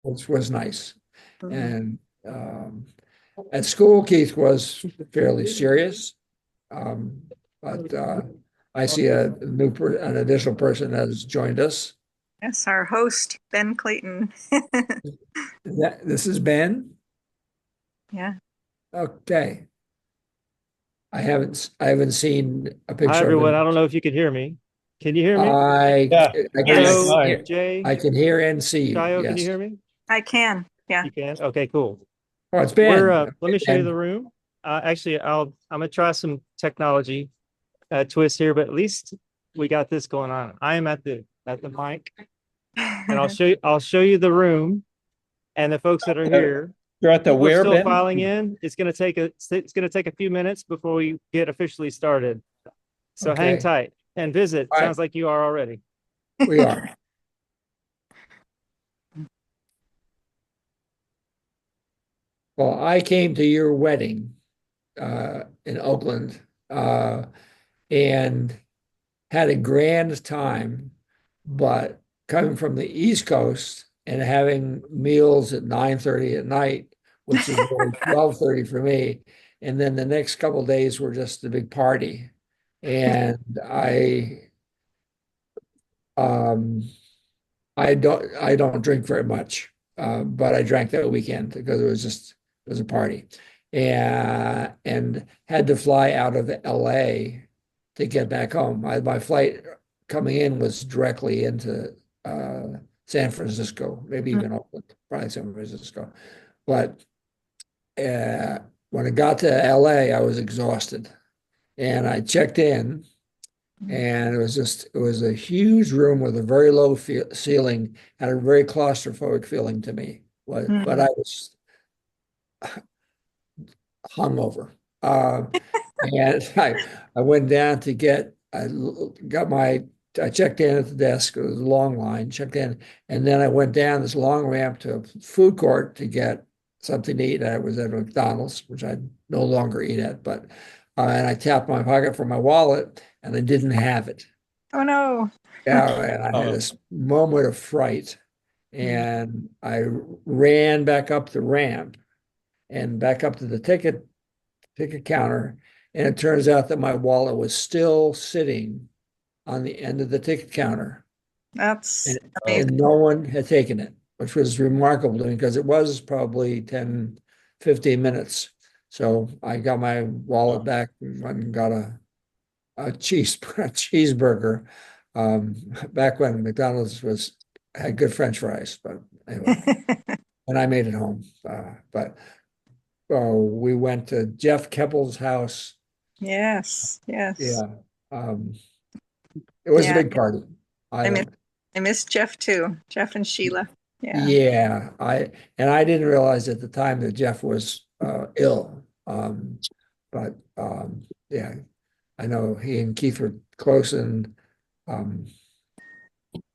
which was nice. Mhm. And at school, Keith was fairly serious. Um, but I see an additional person has joined us. Yes, our host, Ben Clayton. This is Ben. Yeah. Okay. I haven't seen a Hi, picture of everyone. him. I don't know if you can hear me. Can you hear me? Yeah, I can everything's Yes, Joe, fine. Jay, I can hear and see you. Shayo, can you Yes. hear me? I can. Yeah. You can? Okay, cool. Oh, it's Ben. Let me show you the And room. Actually, I'm gonna try some technology twist here, but at least we got this going on. I am at the mic, and I'll show you the room and the folks that are here. You're at the People are where, still Ben? filing in. It's gonna take a few minutes before we get officially started. So hang okay. tight and visit. All right. Sounds like you are already. We are. Well, I came to your wedding in Oakland and had a grand time, but coming from the East Coast and having meals at 9:30 at night, which is really 12:30 for me, and then the next couple of days were just a big party. And um I don't drink very much, but I drank that weekend because it was a party, and had to fly out of LA to get back home. My flight coming in was directly into San Francisco, maybe even Oakland, probably San Francisco. But when I got to LA, I was exhausted, and I checked in and it was a huge room with a very low ceiling, had a very claustrophobic feeling to me. But I Mhm. was hungover. And I went down to I checked in at the desk. It was a long line, checked in, and then I went down this long ramp to a food court to get something to eat. I was at McDonald's, which I no longer eat at, but and I tapped my pocket for my wallet, and I didn't have it. Oh no. Yeah, and I had Oh, this moment of fright, and I ran back up the ramp and back up to the ticket counter, and it turns out that my wallet was still sitting on the end of the ticket counter, That's and, oh, amazing. and no one had taken it, which was remarkable to me because it was probably 10, 15 minutes. So I got my wallet oh. back and got a cheeseburger. Um, Back when McDonald's had good French fries, but anyway, and I made it home. But we went to Jeff Keppel's house. Yes, yes. Yeah, um, it was a Yeah, big party. I I miss don't. I miss Jeff too. Jeff and Sheila. Yeah. Yeah, I didn't realize at the time that Jeff was ill. But yeah, I know he and Keith were close, and um,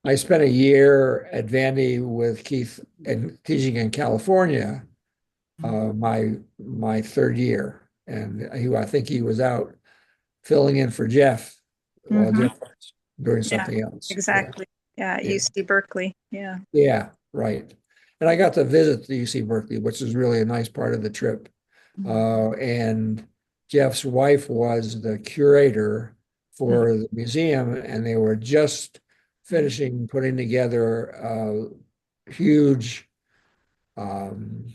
I spent a year at Vandy with Keith and teaching in California, my third year, and I think he was out filling in for Jeff while Hmm. Jeff was doing Yeah, something else. Yeah, exactly. Yeah, yeah, UC Berkeley. Yeah. yeah, right. And I got to visit the UC Berkeley, which is really a nice part of the trip. And Jeff's wife was the curator for the museum, and they were just finishing putting together a huge um,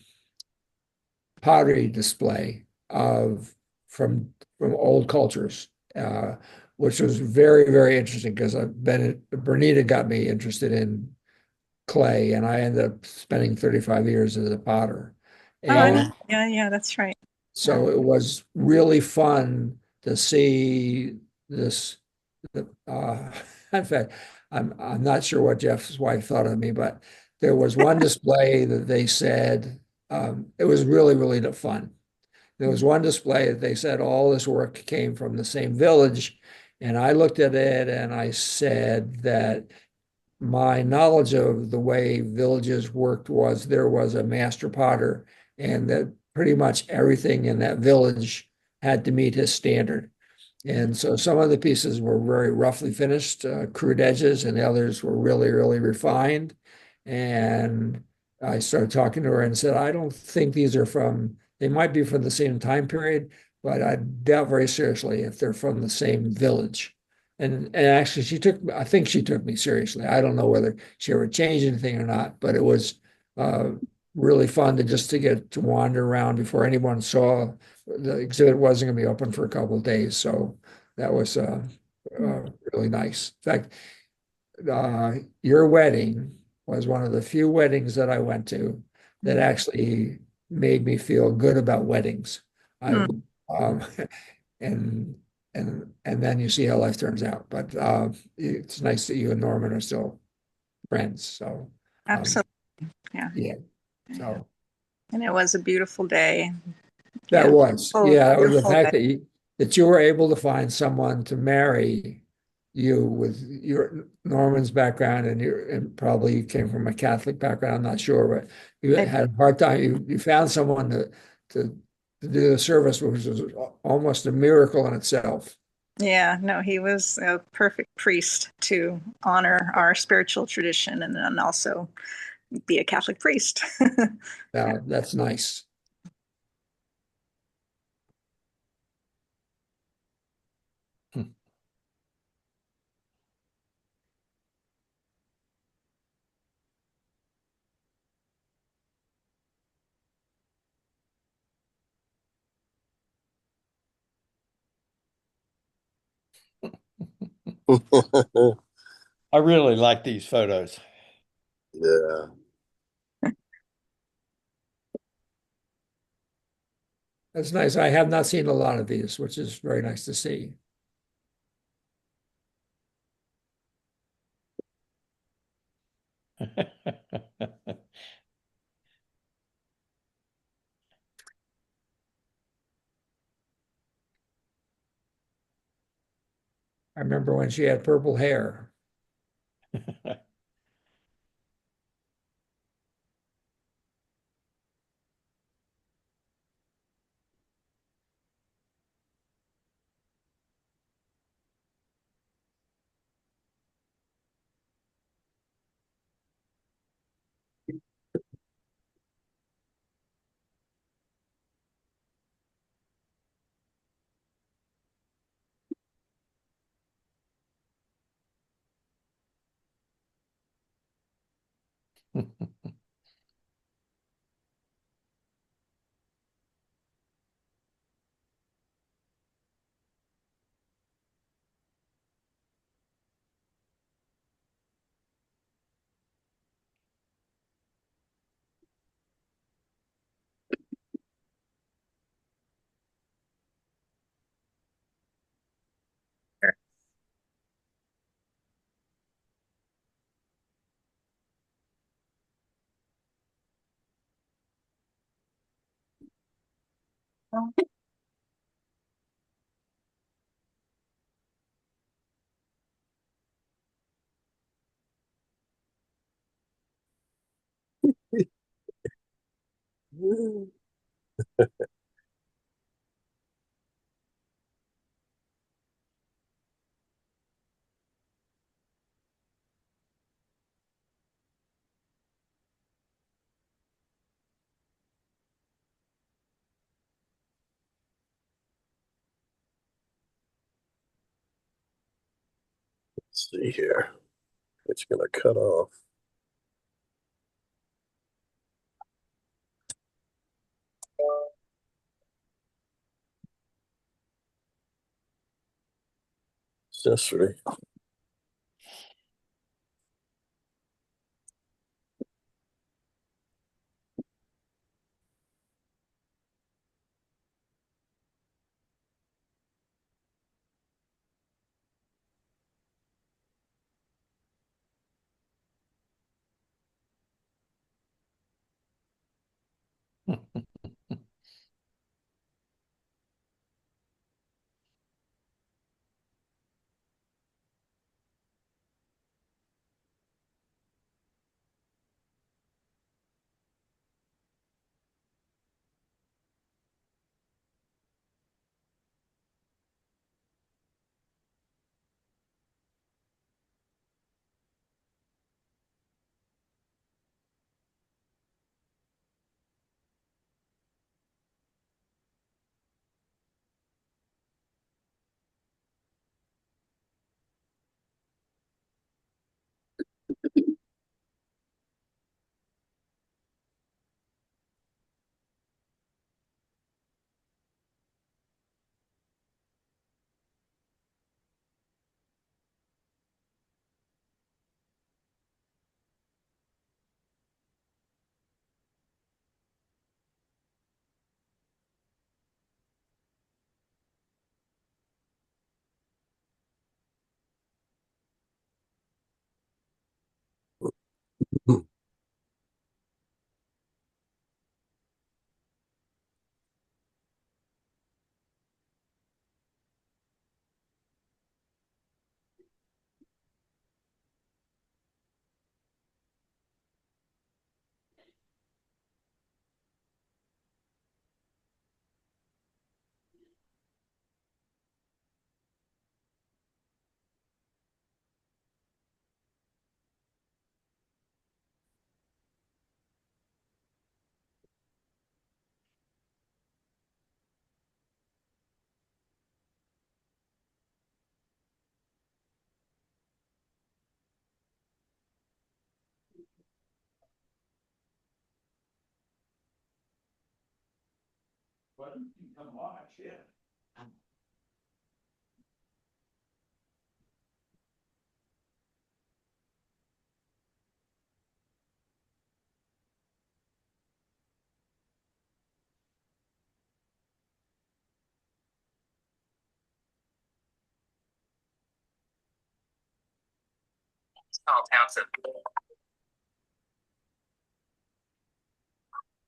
pottery display of from from old cultures, which was very, very interesting because Bernita got me interested in clay, and I ended up spending 35 years as a potter. Oh, I know. And Yeah, yeah, that's right. Yeah. so it was really fun to see this. Uh, in fact, I'm not sure what Jeff's wife thought of me, but there was one display that they said it was really, really fun. There was one display that they said all this work came from the same village, and I looked at it and I said that my knowledge of the way villages worked was there was a master potter, and that pretty much everything in that village had to meet his standard. And so some of the pieces were very roughly finished, crude edges, and the others were really, really refined. And I started talking to her and said, I don't think these are they might be from the same time period, but I doubt very seriously if they're from the same village. And actually I think she took me seriously. I don't know whether she ever changed anything or not, but it was uh, really fun to get to wander around before anyone saw. The exhibit wasn't going to be open for a couple of days. So that was really nice. In fact, your wedding was one of the few weddings that I went to that actually made me feel good about weddings. I Hmm. and and then you see how life turns out. But it's nice that you and Norman are still friends. So um, Absolutely. Yeah. yeah, Yeah. so And it was a beautiful day. that Beautiful, was that was the beautiful fact day. that you were able to find someone to marry you with your Norman's background and probably you came from a Catholic background. I'm not sure, but you I, had a hard time. You found someone to to do the service, which was almost a miracle in itself. yeah, no, he was a perfect priest to honor our spiritual tradition and then also be a Catholic priest. Yeah. That's nice. I really like these photos. Yeah. That's nice. I have not seen a lot of these, which is very nice to see. I remember when she had purple hair. Let's see here. It's gonna cut off. Accessory. Well, you can come watch, yeah. Small town, so.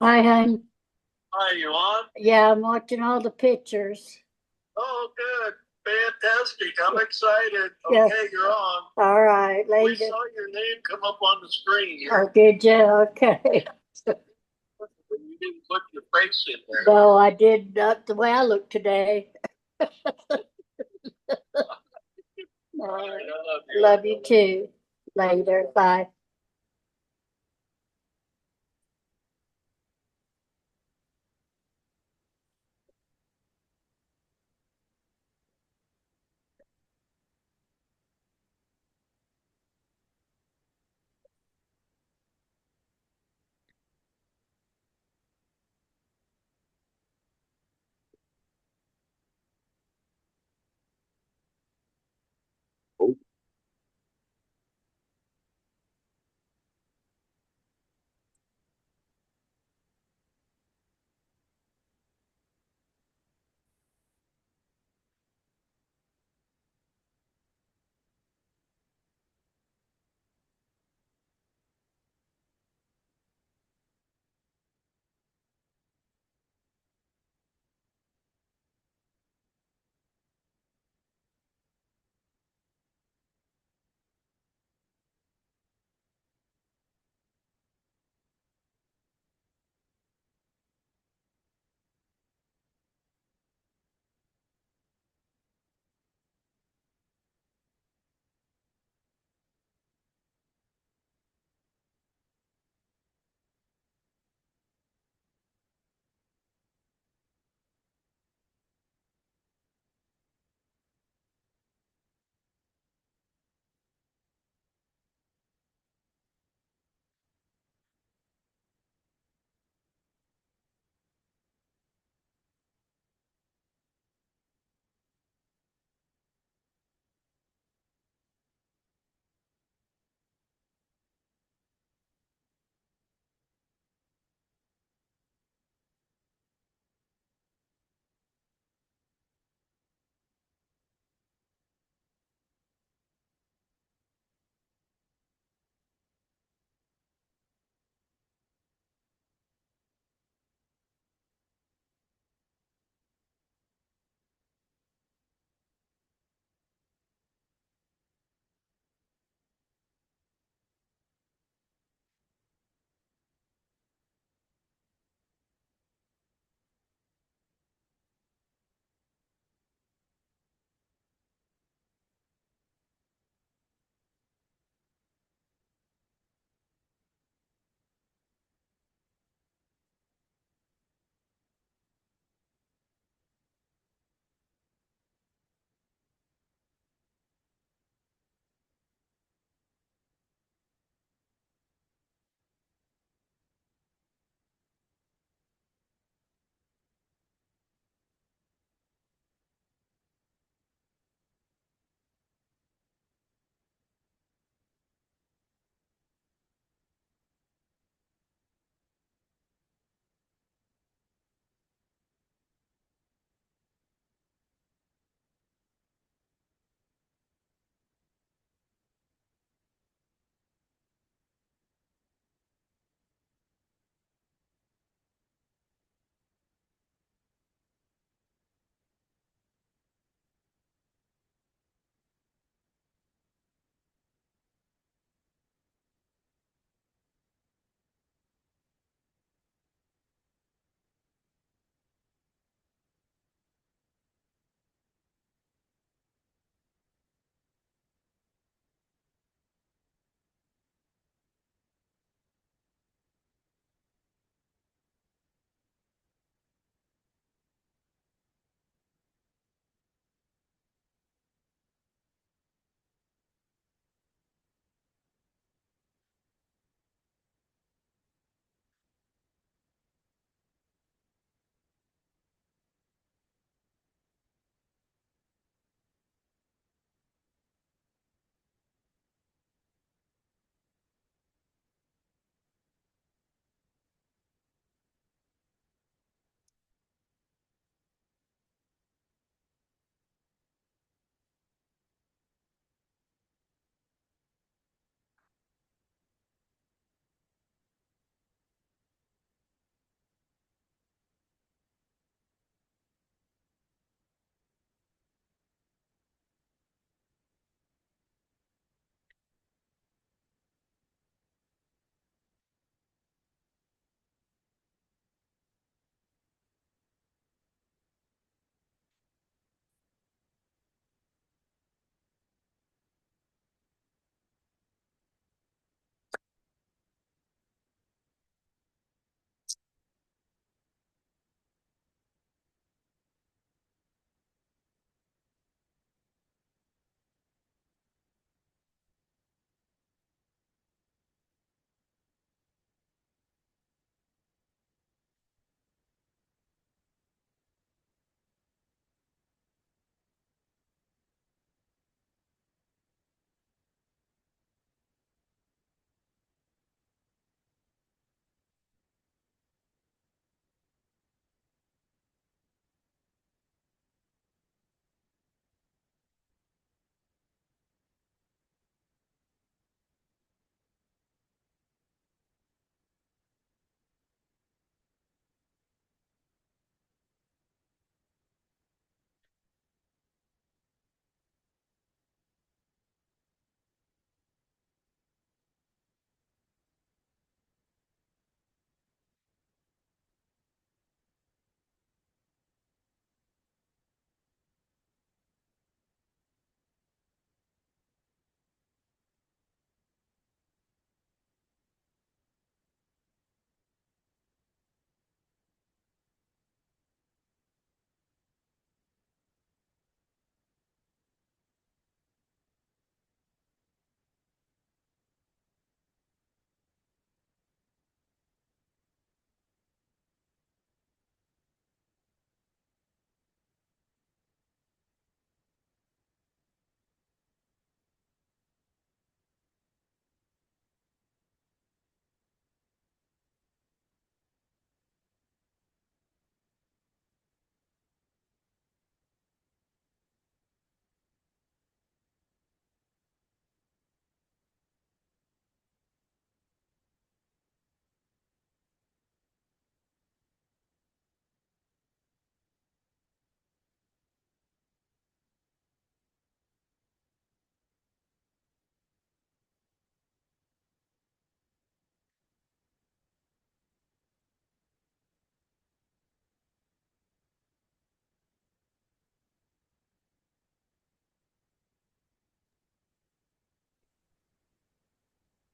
Hi, hon. Hi, you on? Yeah, I'm watching all the pictures. Oh, good. Fantastic. I'm excited. Yeah. Okay, you're on. All right, We later. saw your name come up on the screen here. Oh, did you? Okay. But you didn't put your face in there. No, I did not the way I look today. All All right, right. I love you. Love you too. Later. Bye.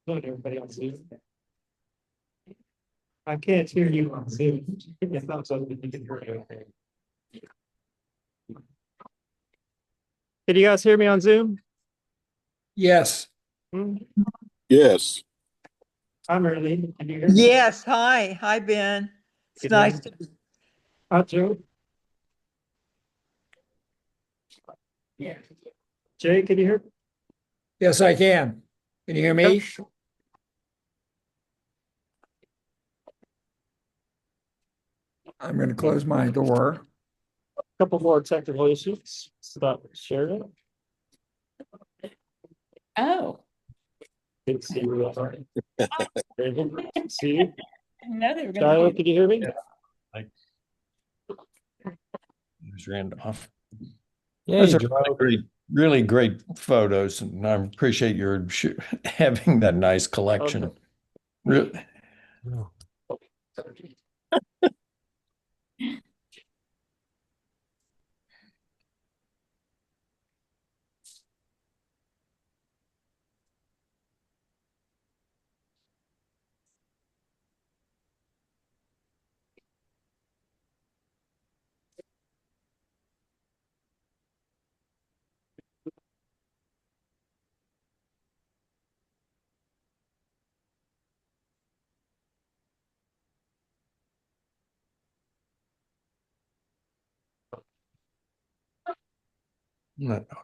Hello to everybody on Zoom. I can't hear you on Zoom. Give me a thumbs up if you can hear me okay. Can you guys hear me on Zoom? Yes. Hmm? Yes. I'm early. Can you hear me? Yes, hi. Hi, Ben. It's Good nice morning. to, Hi, Joe. Yeah. Jay, can you hear? Yes, I can. Can you hear me? I'm going to close my door. Couple more technical issues. Stop sharing. Oh, Good to see you. See you. no, they were Shiloh, gonna do. can you hear me? Just ran off. Those Yeah, are really great photos, and I appreciate your having that nice collection. Okay. Really.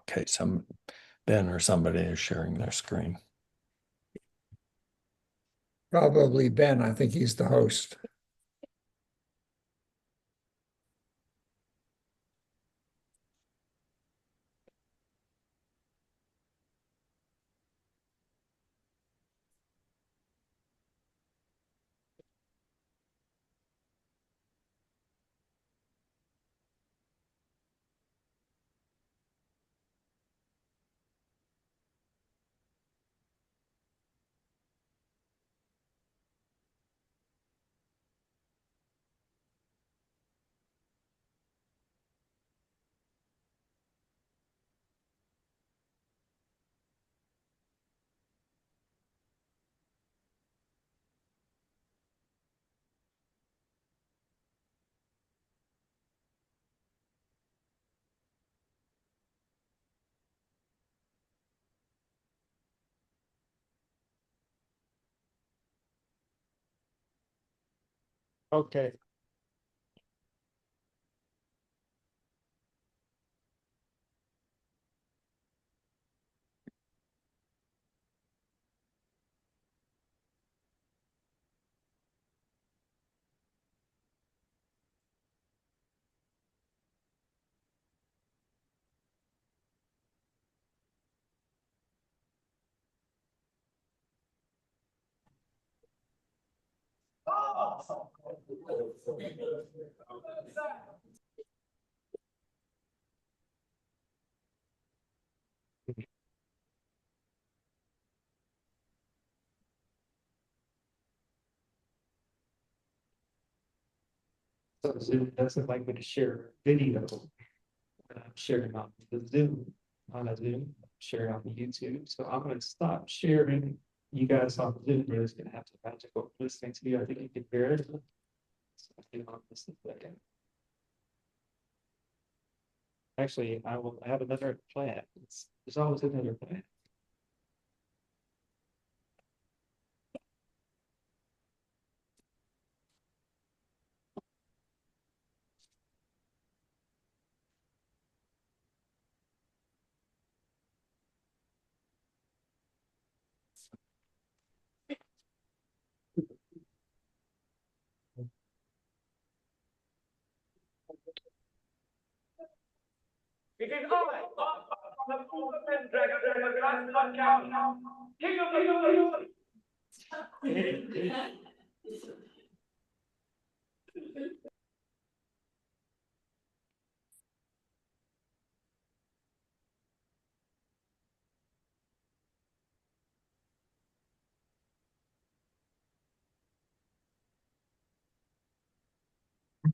Okay, Ben or somebody is sharing their screen. probably Ben. I think he's the host. Okay. So Zoom doesn't like me to share video. I'm sharing on the Zoom, on a Zoom, sharing on the YouTube. So I'm gonna stop sharing you guys on Zoom. You're just gonna have to magical listening to you. I think you can hear it. So I can listen to that. Actually, I have another plan. There's always another plan.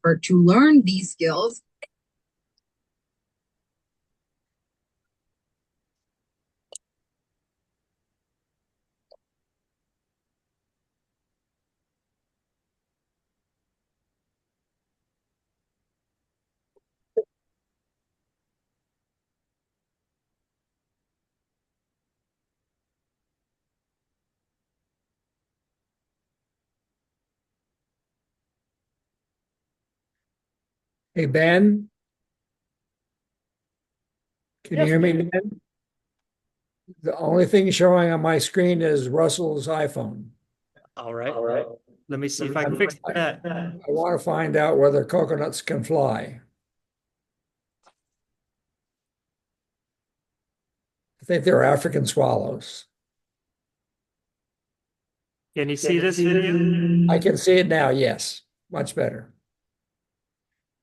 For to learn these skills. Hey, Ben, can you Yes, hear me, Ben? The only thing showing on my screen is Russell's iPhone. All right. All right. Let me see if I can fix that. I want to find out whether coconuts can fly. I think they're African swallows. Can you see this video? I can see it now, yes, much better.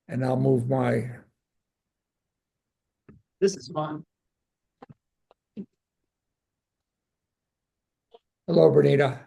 And I'll move my, This is fun. hello, Bernita.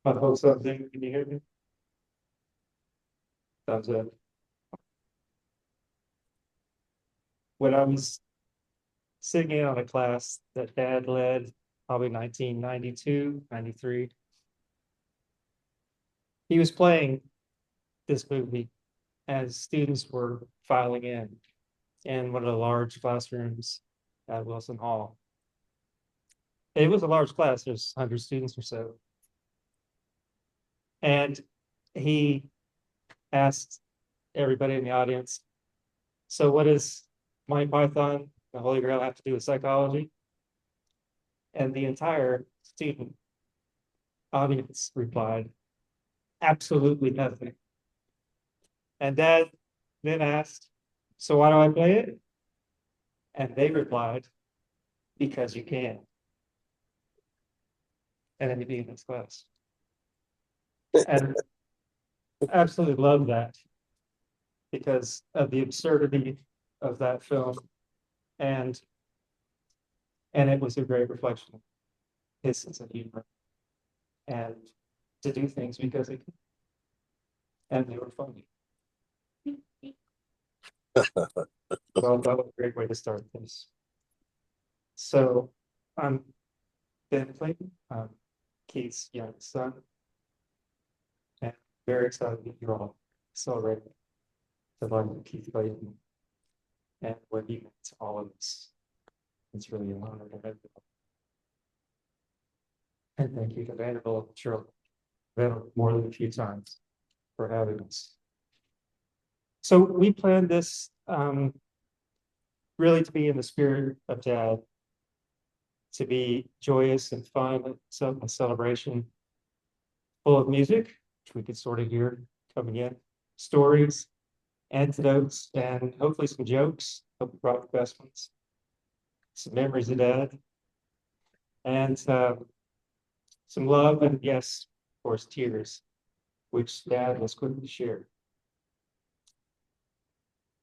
My folks up there, can you hear me? Thumbs up. When I was sitting in on a class that Dad led, probably 1992, 93, he was playing this movie as students were filing in one of the large classrooms at Wilson Hall. It was a large class, there's 100 students or so. And he asked everybody in the audience, so what does Monty Python, the Holy Grail, have to do with psychology? And the entire student audience replied, absolutely nothing. And Dad then asked, so why do I play it? And they replied, because you can. And then he began his class. And I absolutely love that because of the absurdity of that film. And it was a great reflection of his sense of humor and to do things because it could. And they were funny. Well, that was a great way to start this. So I'm Ben Clayton, Keith's young son, and very excited that you're all celebrating the life of Keith Clayton and what he meant to all of us. It's really an honor to have you. And thank you to Vanderbilt, sure, more than a few times for having us. So we planned this really to be in the spirit of Dad, to be joyous and fun, so a celebration full of music, which we could sort of hear coming in, stories, anecdotes, and hopefully some jokes. Hope we brought the best ones. Some memories of Dad, and some love, and yes, of course, tears, which Dad was quick to share.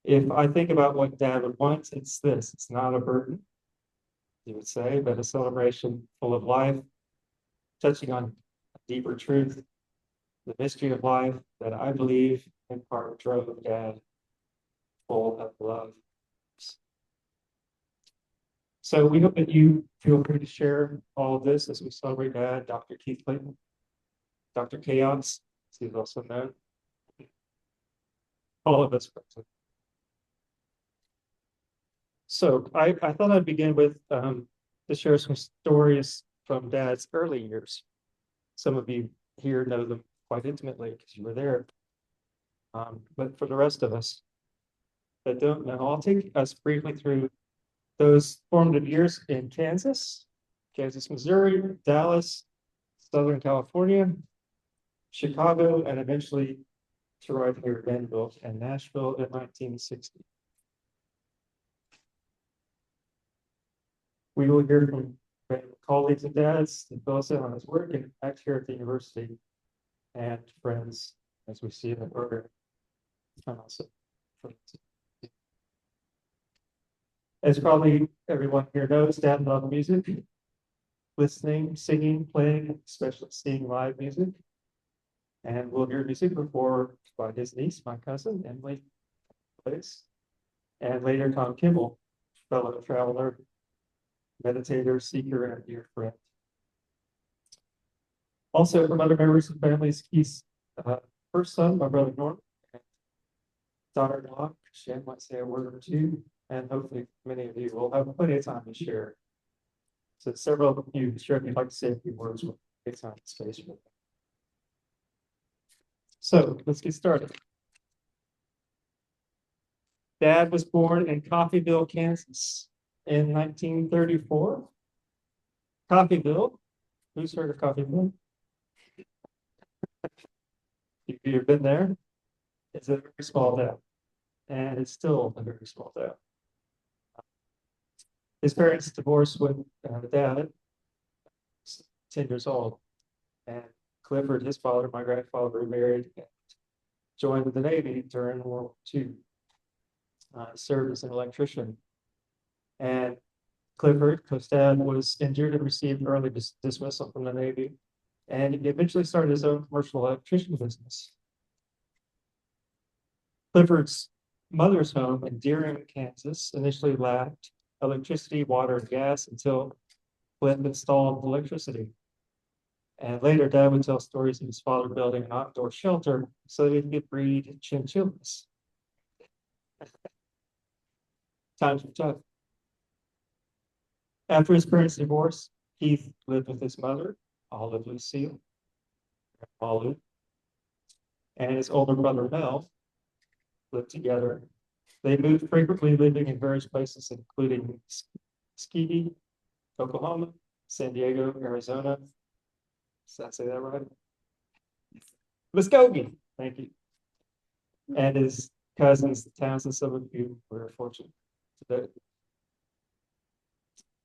If I think about what Dad would want, it's this. It's not a burden, you would say, but a celebration full of life, touching on a deeper truth, the mystery of life that I believe in part drove Dad full of love. So we hope that you feel free to share all of this as we celebrate Dad, Dr. Keith Clayton. Dr. Chaos, he's also known. All of us. So I thought I'd begin with to share some stories from Dad's early years. Some of you here know them quite intimately because you were there. But for the rest of us that don't know, I'll take us briefly through those formative years in Kansas, Missouri, Dallas, Southern California, Chicago, and eventually to right here at Vanderbilt and Nashville in 1960. We will hear from colleagues and dads to fill us in on his work and act here at the university and friends as we see in the program. And also, as probably everyone here knows, Dad loved music, listening, singing, playing, especially seeing live music. And we'll hear music performed by his niece, my cousin, Emily Place, and later Tom Kimball, fellow traveler, meditator, seeker, and a dear friend. Also, from other members of families, Keith's first son, my brother Norm, and daughter-in-law, Shan might say a word or two, and hopefully many of you will have plenty of time to share. So several of you, sure, if you'd like to say a few words, we'll take time and space for them. So let's get started. Dad was born in Coffeyville, Kansas in 1934. Coffeyville, who's heard of Coffeyville? If you've been there, it's a very small town, and it's still a very small town. His parents divorced when Dad was 10 years old, and Clifford, his father, my grandfather, remarried and joined the Navy during World War II. Served as an electrician. And Clifford, because Dad was injured and received early dismissal from the Navy, and he eventually started his own commercial electrician business. Clifford's mother's home in Deering, Kansas, initially lacked electricity, water, and gas until Cliff installed electricity. And later, Dad would tell stories of his father building an outdoor shelter so that he could breed chinchillas. Times were tough. After his parents' divorce, Keith lived with his mother, Olive Lucille, Olive, and his older brother Mel lived together. They moved frequently, living in various places, including Skeety, Oklahoma, San Diego, Arizona. Did I say that right? Muskogee, thank you. And his cousins, the towns, and some of you were fortunate today.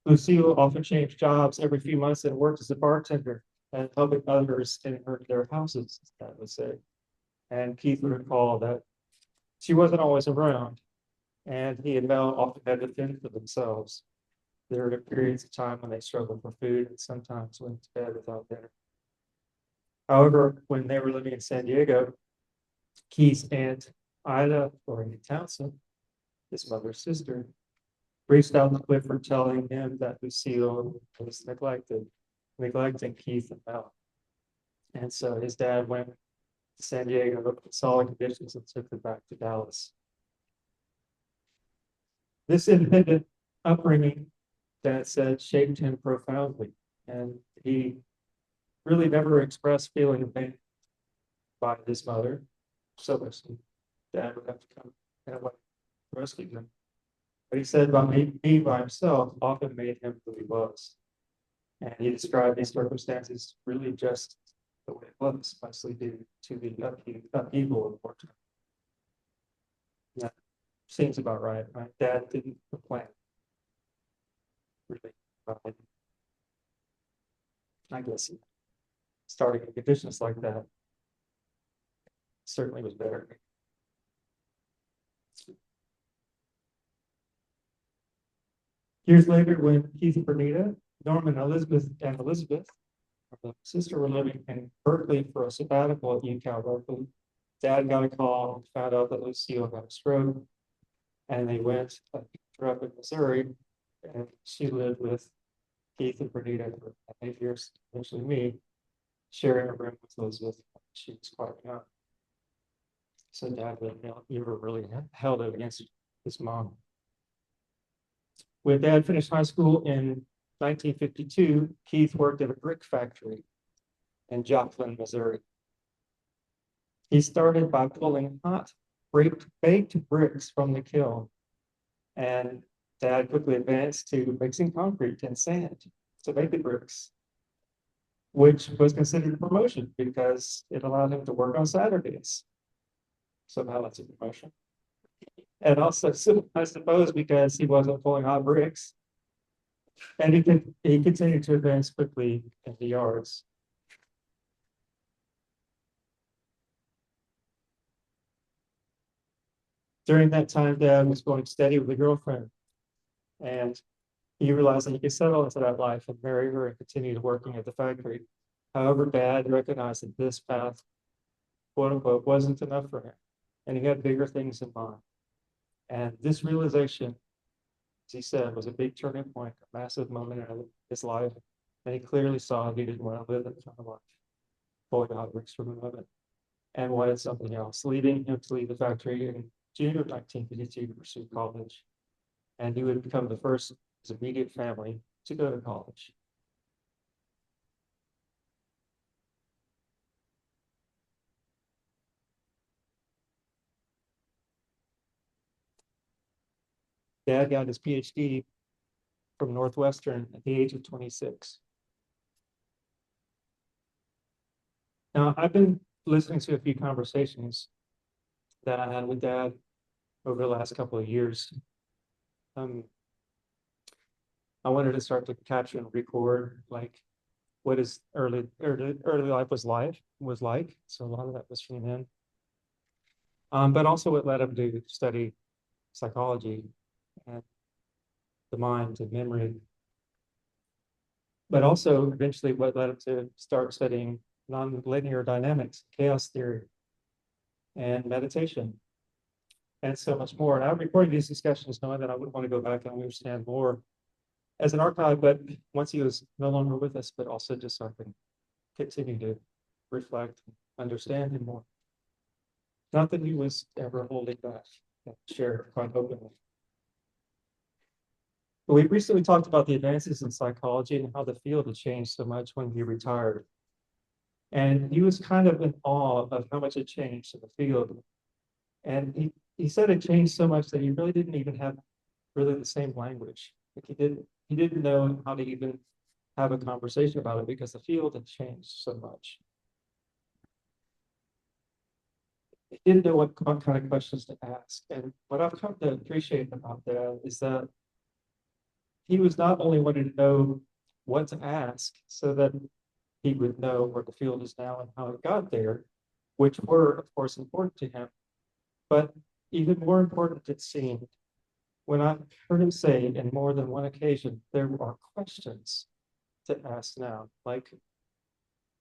Lucille often changed jobs every few months and worked as a bartender and helping others in their houses, that would say. And Keith would recall that she wasn't always around, and he and Mel often had to fend for themselves. There were periods of time when they struggled for food and sometimes went to bed without dinner. However, when they were living in San Diego, Keith's aunt, Ida Florina Townsend, his mother's sister, reached out to Clifford telling him that Lucille was neglecting Keith and Mel. And so his dad went to San Diego, looked at solid conditions, and took them back to Dallas. This independent upbringing, Dad said, shaped him profoundly, and he really never expressed feeling of pain by his mother. So much Dad would have to come in a way to rescue him. But he said about being by himself often made him who he was. And he described these circumstances really just the way it was, mostly due to the upheaval of wartime. That seems about right. Dad didn't plan. Really, I guess starting in conditions like that certainly was better. Years later, when Keith and Bernita, Norman, Elizabeth, her sister, were living in Berkeley for a sabbatical at UCal Berkeley, Dad got a call and found out that Lucille had a stroke, and they went up in Missouri, and she lived with Keith and Bernita for 8 years, eventually me. sharing a room with Elizabeth. She was quite young. So Dad never really held it against his mom. When Dad finished high school in 1952, Keith worked at a brick factory in Joplin, Missouri. He started by pulling hot baked bricks from the kiln, and Dad quickly advanced to mixing concrete and sand to make the bricks, which was considered a promotion because it allowed him to work on Saturdays. Somehow that's a promotion. And also, I suppose, because he wasn't pulling hot bricks. And he continued to advance quickly in the yards. During that time, Dad was going steady with a girlfriend. And he realized that he could settle into that life and marry her and continue working at the factory. However, Dad recognized that this path, quote unquote, wasn't enough for him. And he had bigger things in mind. And this realization, as he said, was a big turning point, a massive moment in his life. And he clearly saw he didn't want to live that kind of life, pulling hot bricks from the oven, and wanted something else, leading him to leave the factory in June of 1952 to pursue college. And he would become the first of his immediate family to go to college. Dad got his PhD from Northwestern at the age of 26. Now, I've been listening to a few conversations that I had with Dad over the last couple of years. I wanted to start to capture and record like what his early life was like. So a lot of that was from him. But also what led him to study psychology and the mind and memory. But also eventually what led him to start studying nonlinear dynamics, chaos theory, and meditation, and so much more. And I'm recording these discussions knowing that I would want to go back and understand more as an archive, but once he was no longer with us, but also just so I can continue to reflect and understand him more. Not that he was ever holding back and share quite openly. But we recently talked about the advances in psychology and how the field had changed so much when he retired. And he was kind of in awe of how much it changed in the field. And he said it changed so much that he really didn't even have really the same language. Like he didn't know how to even have a conversation about it because the field had changed so much. He didn't know what kind of questions to ask. And what I've come to appreciate about that is that he was not only wanting to know what to ask so that he would know where the field is now and how it got there, which were, of course, important to him. But even more important, it seemed, when I heard him say in more than one occasion, there are questions to ask now, like,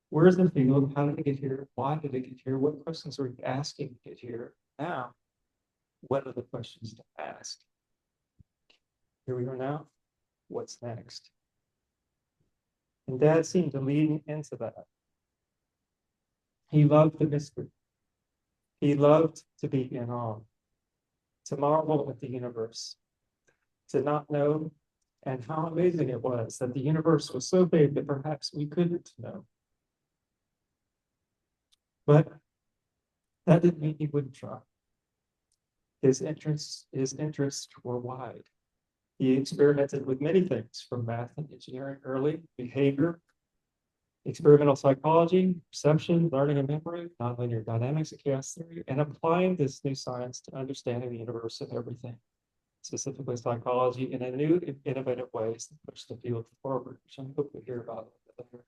where's the field? How did it get here? Why did it get here? What questions are you asking to get here? Now, what are the questions to ask? Here we are now. What's next? And Dad seemed to lean into that. He loved the mystery. He loved to be in awe, to marvel at the universe, to not know, and how amazing it was that the universe was so big that perhaps we couldn't know. But that didn't mean he wouldn't try. His interests were wide. He experimented with many things, from math and engineering early, behavior, experimental psychology, perception, learning and memory, nonlinear dynamics and chaos theory, and applying this new science to understanding the universe and everything, specifically psychology, in a new, innovative ways that push the field forward, which I hope we hear about a little bit later.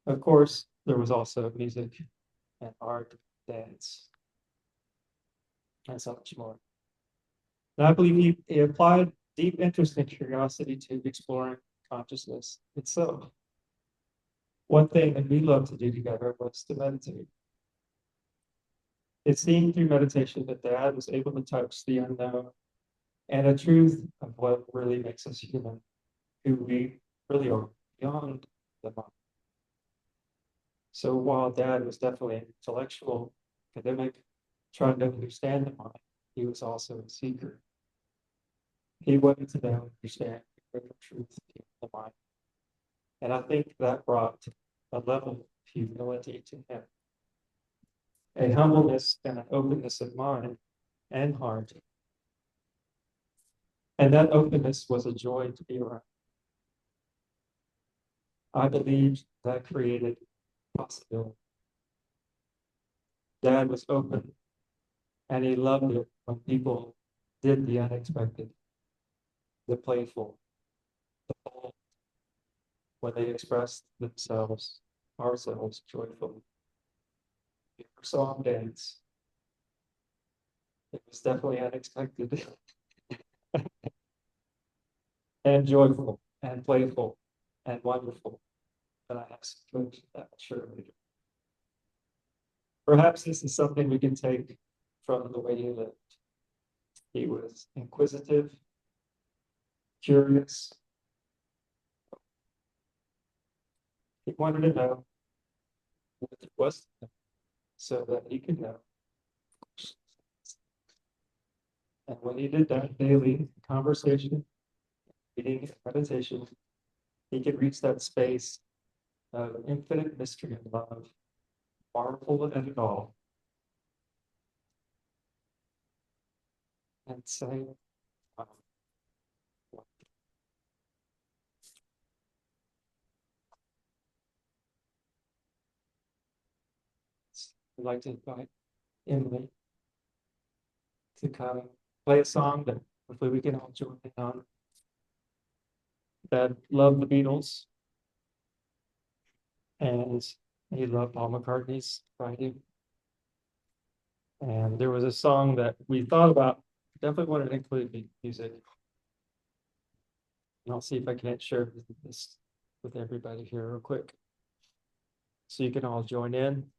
Of course, there was also music and art, dance, and so much more. And I believe he applied deep interest and curiosity to exploring consciousness itself. One thing that we loved to do together was to meditate. It seemed through meditation that Dad was able to touch the unknown and a truth of what really makes us human, who we really are beyond the mind. So while Dad was definitely an intellectual, academic, trying to understand the mind, he was also a seeker. He wanted to know, understand the truth in the mind. And I think that brought a level of humility to him, a humbleness and an openness of mind and heart. And that openness was a joy to be around. I believe that created possibility. Dad was open, and he loved it when people did the unexpected, the playful, the bold, when they expressed themselves, ourselves joyfully. We never saw him dance. It was definitely unexpected and joyful and playful and wonderful. But I have some footage of that, surely. Perhaps this is something we can take from the way he lived. He was inquisitive, curious. He wanted to know what there was to know so that he could know. And when he did that daily conversation, reading, meditation, he could reach that space of infinite mystery and love, marvel at it all, and say, wow. I'd like to invite Emily to come and play a song that hopefully we can all join in on. Dad loved the Beatles, and he loved Paul McCartney's writing. And there was a song that we thought about, definitely wanted to include the music. And I'll see if I can't share this with everybody here real quick, so you can all join in.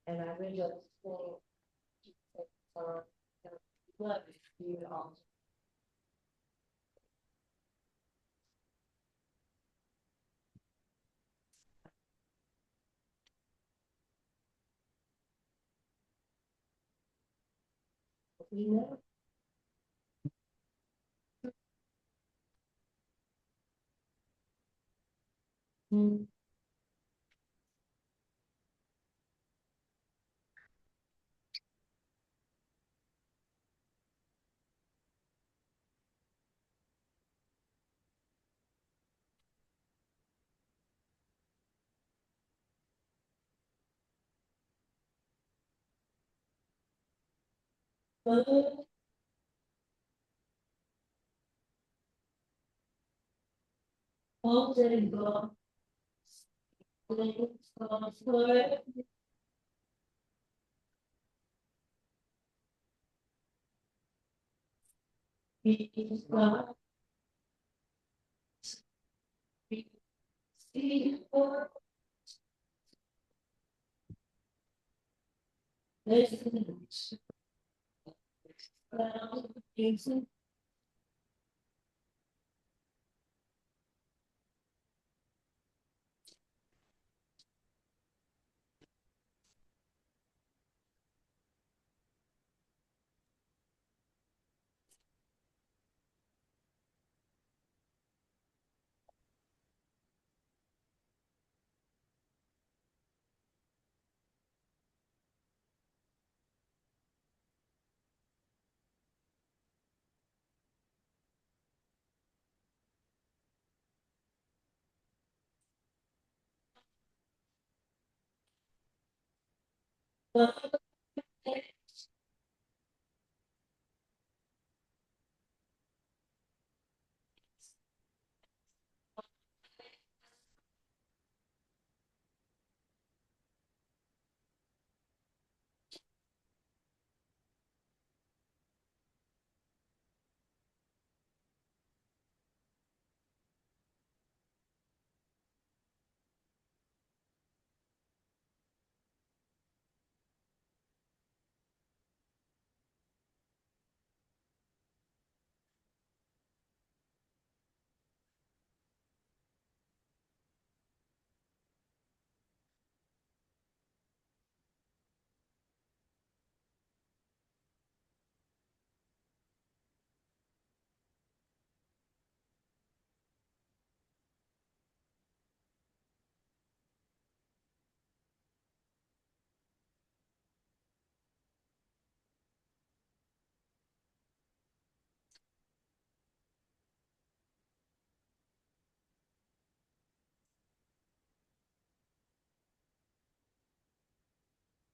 And I really love you all. You know. All day long.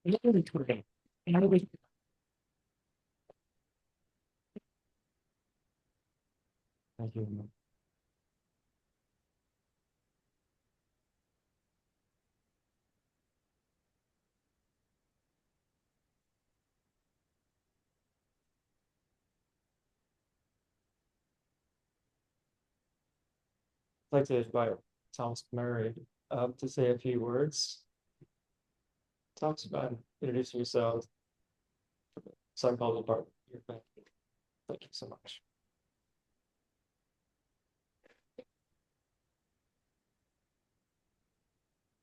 Thank you. I'd like to invite Thomas Murray up to say a few words. Talks about introducing yourself, psychology department, your family. Thank you so much.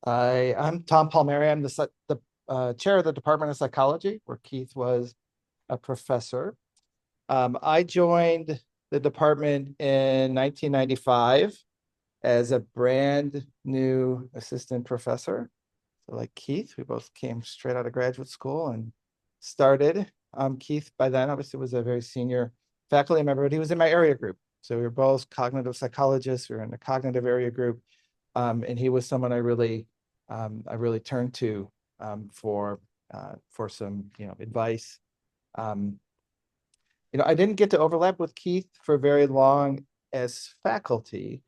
I'm Tom Palmieri. I'm the chair of the Department of Psychology, where Keith was a professor. I joined the department in 1995 as a brand new assistant professor. So like Keith, we both came straight out of graduate school and started. Keith, by then, obviously was a very senior faculty member, but he was in my area group. So we were both cognitive psychologists. We were in the cognitive area group. And he was someone I really turned to for some advice. I didn't get to overlap with Keith for very long as faculty,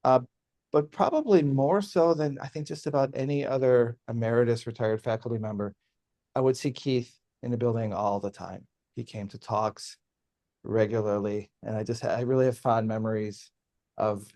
but probably more so than I think just about any other emeritus retired faculty member. I would see Keith in the building all the time. He came to talks regularly, and I really have fond memories of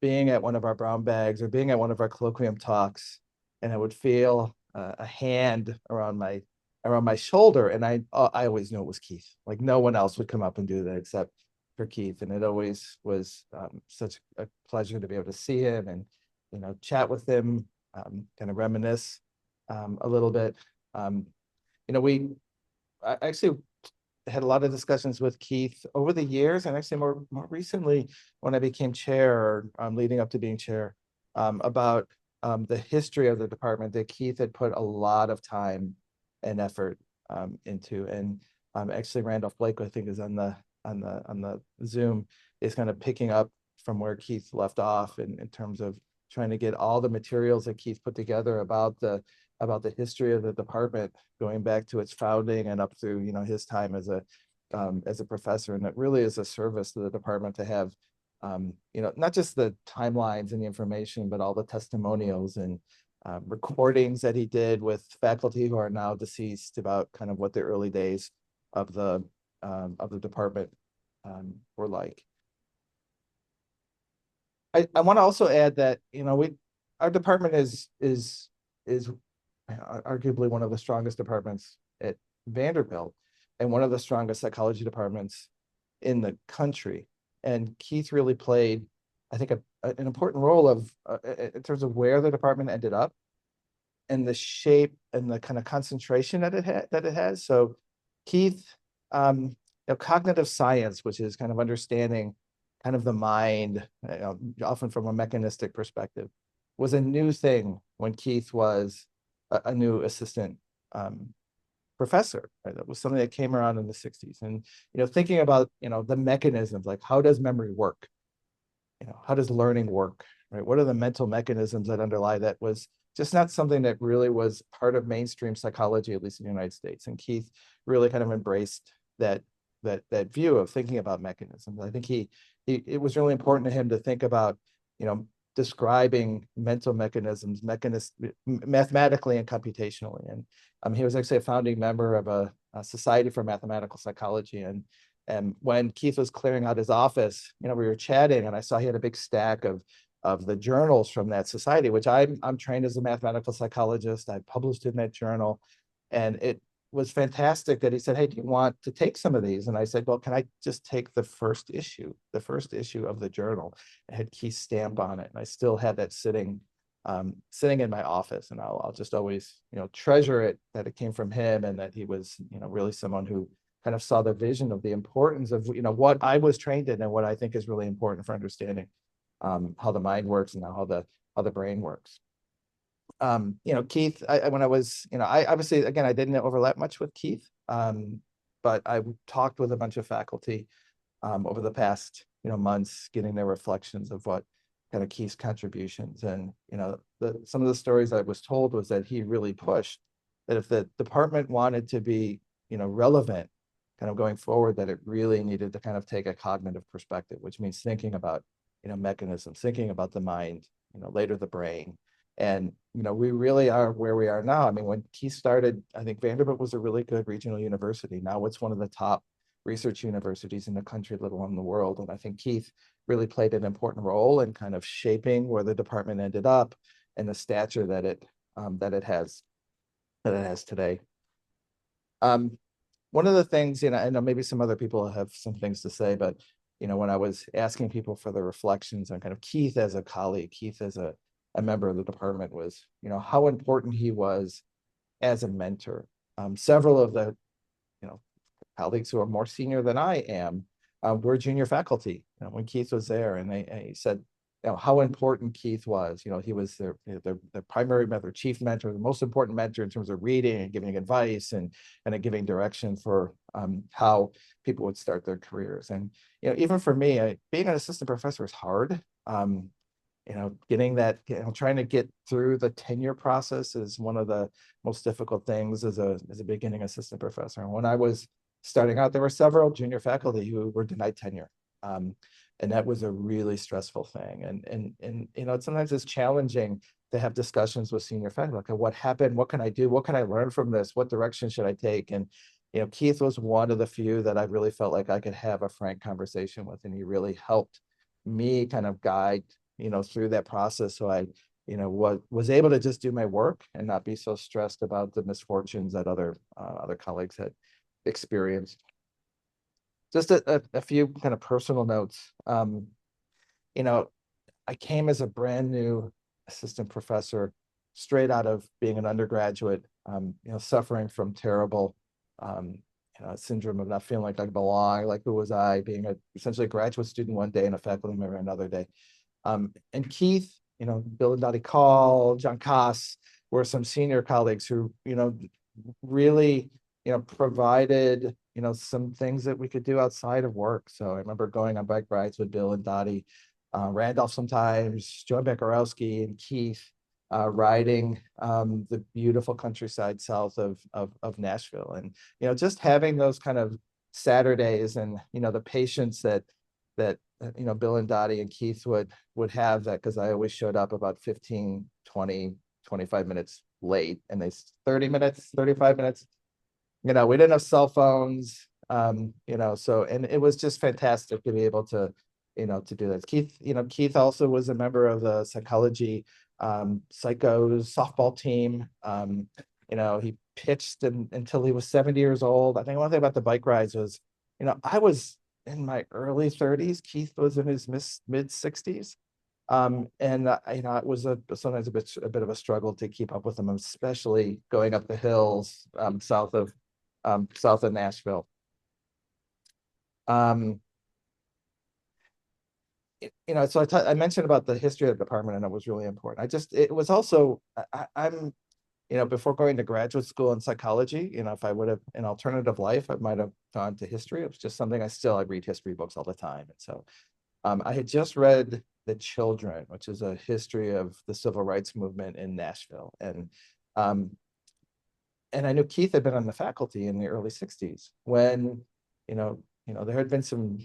being at one of our brown bags or being at one of our colloquium talks, and I would feel a hand around my shoulder, and I always knew it was Keith. Like no one else would come up and do that except for Keith, and it always was such a pleasure to be able to see him and chat with him, kind of reminisce a little bit. I actually had a lot of discussions with Keith over the years, and actually more recently when I became chair, or leading up to being chair, about the history of the department that Keith had put a lot of time and effort into. And actually Randolph Blake, I think, is on the Zoom, is kind of picking up from where Keith left off in terms of trying to get all the materials that Keith put together about the history of the department, going back to its founding and up through his time as a professor. And it really is a service to the department to have not just the timelines and the information, but all the testimonials and recordings that he did with faculty who are now deceased about kind of what the early days of the department were like. I want to also add that our department is arguably one of the strongest departments at Vanderbilt and one of the strongest psychology departments in the country. And Keith really played, I think, an important role in terms of where the department ended up and the shape and the kind of concentration that it has. So Keith, cognitive science, which is kind of understanding kind of the mind, often from a mechanistic perspective, was a new thing when Keith was a new assistant professor. Right? That was something that came around in the 60s. And, thinking about, the mechanisms, like how does memory work? How does learning work? Right? What are the mental mechanisms that underlie that was just not something that really was part of mainstream psychology, at least in the United States. And Keith really kind of embraced that view of thinking about mechanisms. I think it was really important to him to think about, describing mental mechanisms, mathematically and computationally. And he was actually a founding member of a Society for Mathematical Psychology. And when Keith was clearing out his office, we were chatting, and I saw he had a big stack of the journals from that society, which I'm trained as a mathematical psychologist. I published in that journal, and it was fantastic that he said, "Hey, do you want to take some of these?" And I said, "Well, can I just take the first issue of the journal?" It had Keith's stamp on it, and I still had that sitting in my office, and I'll just always treasure it, that it came from him, and that he was really someone who kind of saw the vision of the importance of what I was trained in and what I think is really important for understanding how the mind works and how the brain works. Keith, when I was, I obviously, again, I didn't overlap much with Keith, but I talked with a bunch of faculty over the past, months, getting their reflections of what kind of Keith's contributions. And, some of the stories I was told was that he really pushed that if the department wanted to be, relevant kind of going forward, that it really needed to kind of take a cognitive perspective, which means thinking about, mechanisms, thinking about the mind, later the brain. And, we really are where we are now. I mean, when Keith started, I think Vanderbilt was a really good regional university. Now it's one of the top research universities in the country, let alone the world. And I think Keith really played an important role in kind of shaping where the department ended up and the stature that it has today. One of the things, I know maybe some other people have some things to say, but when I was asking people for the reflections on kind of Keith as a colleague, Keith as a member of the department, was how important he was as a mentor. Several of the colleagues who are more senior than I am were junior faculty when Keith was there, and he said how important Keith was. He was their primary mentor, chief mentor, the most important mentor in terms of reading and giving advice and giving direction for how people would start their careers. And even for me, being an assistant professor is hard. Getting that, trying to get through the tenure process is one of the most difficult things as a beginning assistant professor. And when I was starting out, there were several junior faculty who were denied tenure. And that was a really stressful thing. And sometimes it's challenging to have discussions with senior faculty. Like, what happened? What can I do? What can I learn from this? What direction should I take? And, Keith was one of the few that I really felt like I could have a frank conversation with. And he really helped me kind of guide, through that process. So I, was able to just do my work and not be so stressed about the misfortunes that other colleagues had experienced. Just a few kind of personal notes. I came as a brand new assistant professor, straight out of being an undergraduate, suffering from terrible, syndrome of not feeling like I belong, like who was I, being essentially a graduate student one day and a faculty member another day. And Keith, Bill and Dottie Call, John Koss were some senior colleagues who, really, provided, some things that we could do outside of work. So I remember going on bike rides with Bill and Dottie, Randolph sometimes, Joe Bekarowski and Keith, riding the beautiful countryside south of Nashville. And, just having those kind of Saturdays and, the patience that Bill and Dottie and Keith would have, that because I always showed up about 15, 20, 25 minutes late, and they 30 minutes, 35 minutes. We didn't have cell phones, so, and it was just fantastic to be able to, to do that. Keith also was a member of the psychology psychos softball team. He pitched until he was 70 years old. I think one thing about the bike rides was, I was in my early 30s. Keith was in his mid 60s. And it was sometimes a bit of a struggle to keep up with him, especially going up the hills south of Nashville. So I mentioned about the history of the department, and it was really important. It was also, I'm before going to graduate school in psychology, if I would have an alternative life, I might have gone to history. It was just something I read history books all the time. And so I had just read The Children, which is a history of the civil rights movement in Nashville. And I knew Keith had been on the faculty in the early 60s when, there had been some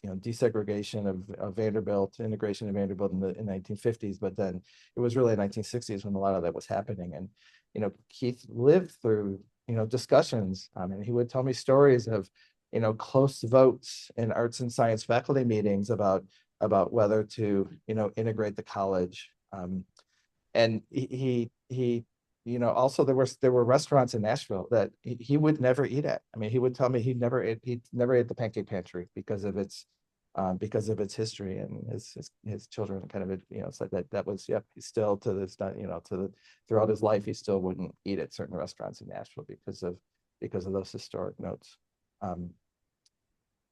desegregation of Vanderbilt, integration of Vanderbilt in the 1950s, but then it was really the 1960s when a lot of that was happening. And, Keith lived through, discussions, and he would tell me stories of, close votes in arts and science faculty meetings about whether to, integrate the college. And he also there were restaurants in Nashville that he would never eat at. I mean, he would tell me he never ate the Pancake Pantry because of its history, and his children kind of, it's like that was, he still to this, throughout his life, he still wouldn't eat at certain restaurants in Nashville because of those historic notes.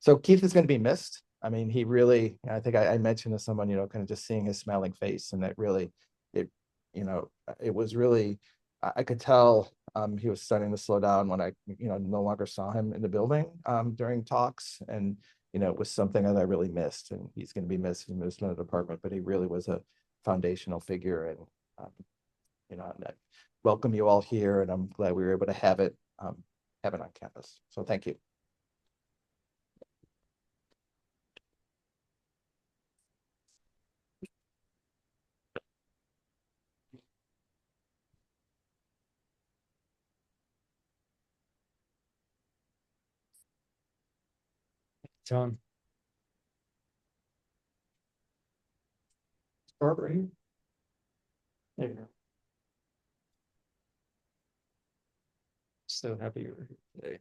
So Keith is going to be missed. I mean, he really, I think I mentioned to someone, kind of just seeing his smiling face, and that really, it was really, I could tell he was starting to slow down when I, no longer saw him in the building during talks. And, it was something that I really missed, and he's going to be missed in the department, but he really was a foundational figure. And, welcome you all here, and I'm glad we were able to have it on campus. So thank you. John. Barbara here. There you go. So happy you're here today.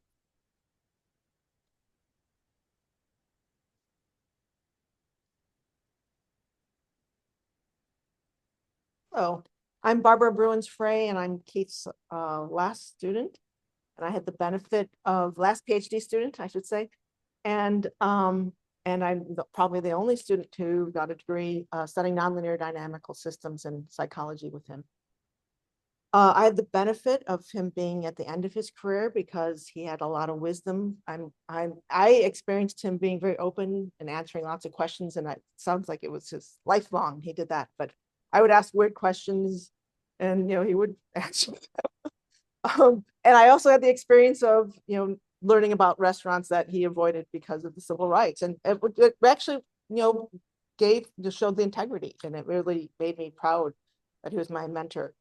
Hello, I'm Barbara Bruins Frey, and I'm Keith's last student. And I had the benefit of last PhD student, I should say. And I'm probably the only student who got a degree studying nonlinear dynamical systems and psychology with him. I had the benefit of him being at the end of his career because he had a lot of wisdom. I experienced him being very open and answering lots of questions, and it sounds like it was his lifelong he did that. But I would ask weird questions, and he would answer them. And I also had the experience of learning about restaurants that he avoided because of the civil rights, and it actually showed the integrity, and it really made me proud that he was my mentor.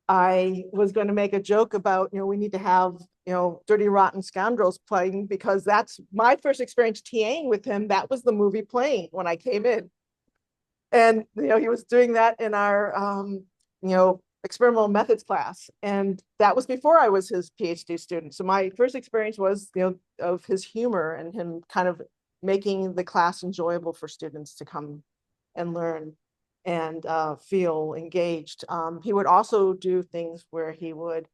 I was going to make a joke about, we need to have, Dirty Rotten Scoundrels playing, because that's my first experience TAing with him. That was the movie playing when I came in. And, he was doing that in our, experimental methods class. And that was before I was his PhD student. So my first experience was, of his humor and him kind of making the class enjoyable for students to come and learn and feel engaged. He would also do things where he would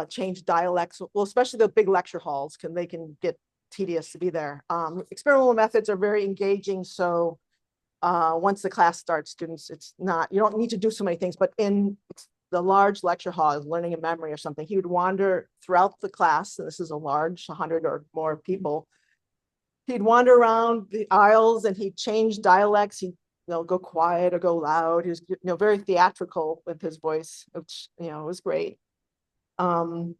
change dialects, well, especially the big lecture halls, they can get tedious to be there. Experimental methods are very engaging, so once the class starts, students, you don't need to do so many things, but in the large lecture hall, learning a memory or something, he would wander throughout the class, and this is a large 100 or more people. He'd wander around the aisles and he'd change dialects. He'd go quiet or go loud. He was very theatrical with his voice, which was great. And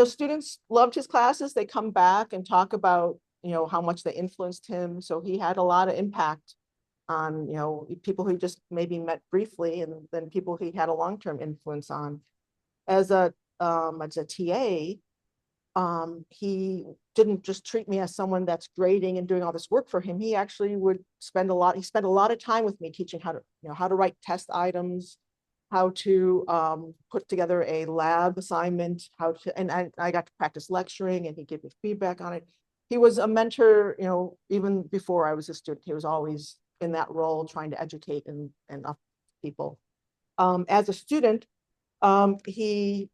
students loved his classes. They come back and talk about how much they influenced him. So he had a lot of impact on people who just maybe met briefly, and then people he had a long-term influence on. As a TA, he didn't just treat me as someone that's grading and doing all this work for him. He actually would spent a lot of time with me teaching how to write test items, how to put together a lab assignment, and I got to practice lecturing, and he gave me feedback on it. He was a mentor, even before I was a student. He was always in that role, trying to educate and up people. As a student, he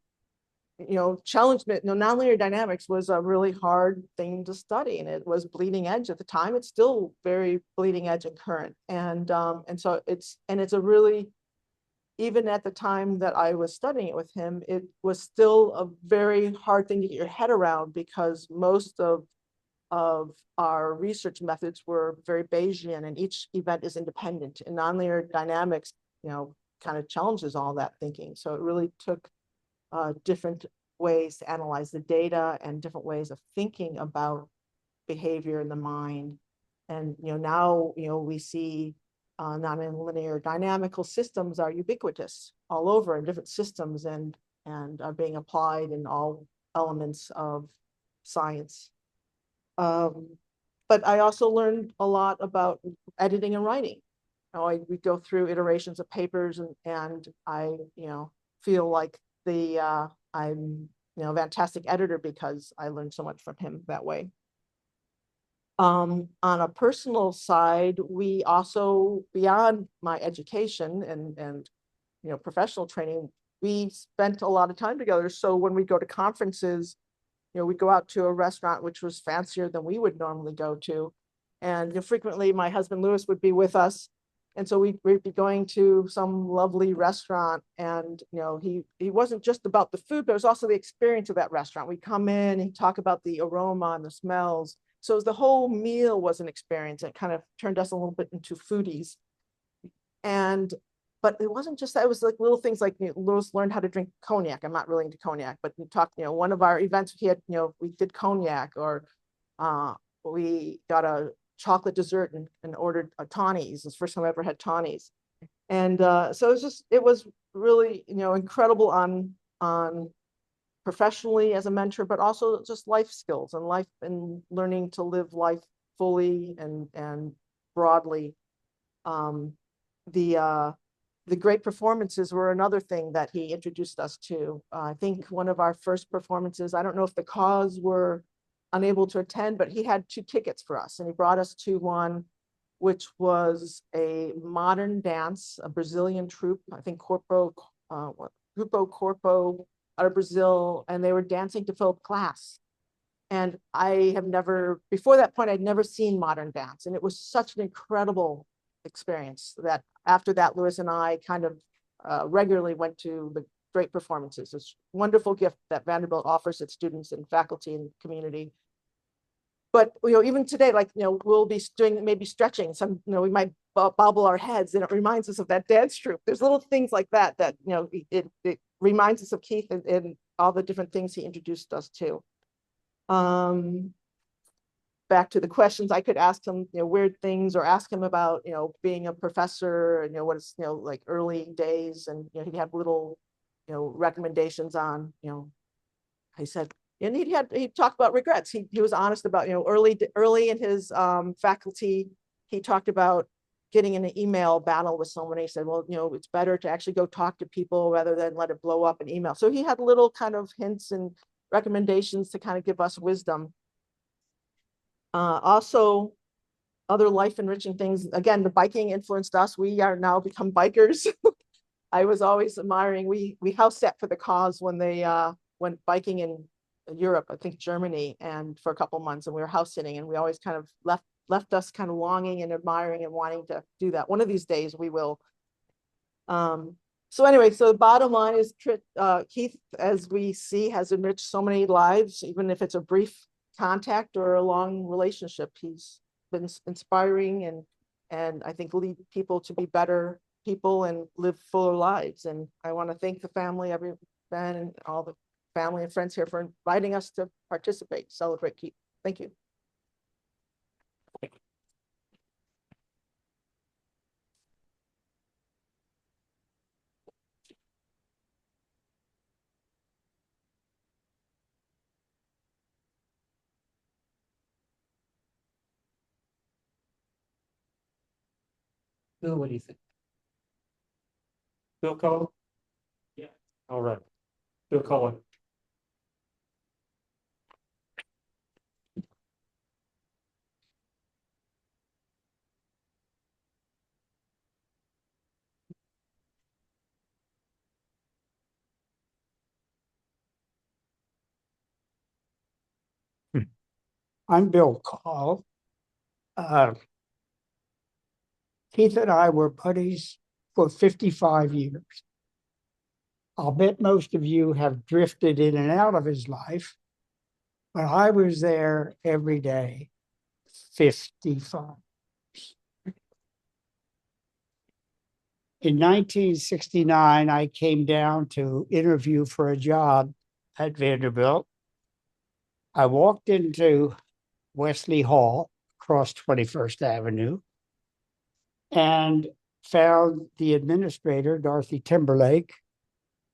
challenged me. Nonlinear dynamics was a really hard thing to study, and it was bleeding edge at the time. It's still very bleeding edge and current, and so it's a really, even at the time that I was studying it with him, it was still a very hard thing to get your head around, because most of our research methods were very Bayesian, and each event is independent. And nonlinear dynamics, kind of challenges all that thinking. So it really took different ways to analyze the data and different ways of thinking about behavior in the mind. And now we see nonlinear dynamical systems are ubiquitous all over in different systems, and are being applied in all elements of science. But I also learned a lot about editing and writing. We go through iterations of papers, and I feel like I'm a fantastic editor because I learned so much from him that way. On a personal side, we also, beyond my education and professional training, we spent a lot of time together. So when we go to conferences, we go out to a restaurant which was fancier than we would normally go to, and frequently my husband Lewis would be with us. And so we'd be going to some lovely restaurant, and he wasn't just about the food, but it was also the experience of that restaurant. We'd come in and talk about the aroma and the smells. So the whole meal was an experience. It kind of turned us a little bit into foodies. And but it wasn't just that, it was like little things like, Lewis learned how to drink cognac. I'm not really into cognac, but we talked, one of our events, he had, we did cognac, or we got a chocolate dessert and ordered a Tawny's. It's the first time I ever had Tawny's. And so it was really, incredible on professionally as a mentor, but also just life skills and life and learning to live life fully and broadly. The great performances were another thing that he introduced us to. I think one of our first performances, I don't know if the cause were unable to attend, but he had 2 tickets for us, and he brought us to one which was a modern dance, a Brazilian troupe, I think Grupo Corpo out of Brazil, and they were dancing to Philip Glass. And I have never, before that point, I'd never seen modern dance. And it was such an incredible experience that after that, Lewis and I kind of regularly went to the great performances. It's a wonderful gift that Vanderbilt offers its students and faculty and community. But, even today, like, we'll be doing maybe stretching some, we might bobble our heads, and it reminds us of that dance troupe. There's little things like that, it reminds us of Keith and all the different things he introduced us to. Back to the questions, I could ask him, weird things, or ask him about, being a professor, and, what is, like early days, and, he'd have little, recommendations on, he said, and he talked about regrets. He was honest about, early in his faculty, he talked about getting in an email battle with someone. He said, well, it's better to actually go talk to people rather than let it blow up in email. So he had little kind of hints and recommendations to kind of give us wisdom. Also, other life enriching things. Again, the biking influenced us. We are now become bikers. I was always admiring, we house sat for the cause when they went biking in Europe, I think Germany, and for a couple months, and we were house sitting, and we always kind of left us kind of longing and admiring and wanting to do that. One of these days we will. So anyway, so the bottom line is Keith, as we see, has enriched so many lives, even if it's a brief contact or a long relationship. He's been inspiring and I think lead people to be better people and live fuller lives. And I want to thank the family, Ben, and all the family and friends here for inviting us to participate, celebrate Keith. Thank you. Bill, what do you think? Bill Cullen? Yeah. All right. Bill Cullen. I'm Bill Call. Keith and I were buddies for 55 years. I'll bet most of you have drifted in and out of his life, but I was there every day, 55. In 1969, I came down to interview for a job at Vanderbilt. I walked into Wesley Hall across 21st Avenue and found the administrator, Dorothy Timberlake,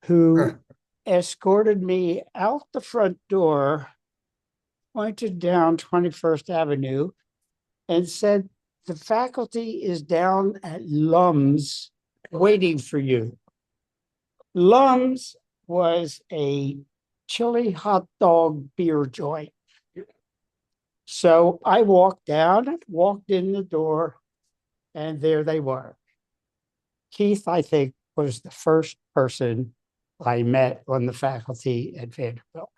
who escorted me out the front door, pointed down 21st Avenue, and said, the faculty is down at Lum's waiting for you. Lum's was a chili hot dog beer joint. So I walked down, walked in the door, and there they were. Keith, I think, was the first person I met on the faculty at Vanderbilt.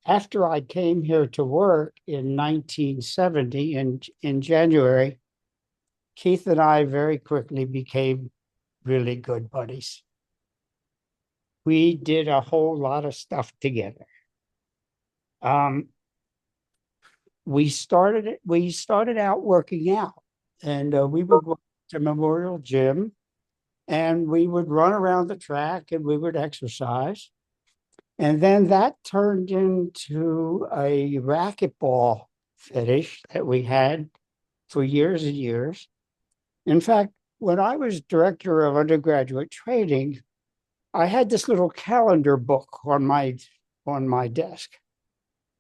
After I came here to work in 1970, in January, Keith and I very quickly became really good buddies. We did a whole lot of stuff together. We started out working out, and we would go to Memorial Gym and we would run around the track and we would exercise. And then that turned into a racquetball fetish that we had for years and years. In fact, when I was director of undergraduate training, I had this little calendar book on my desk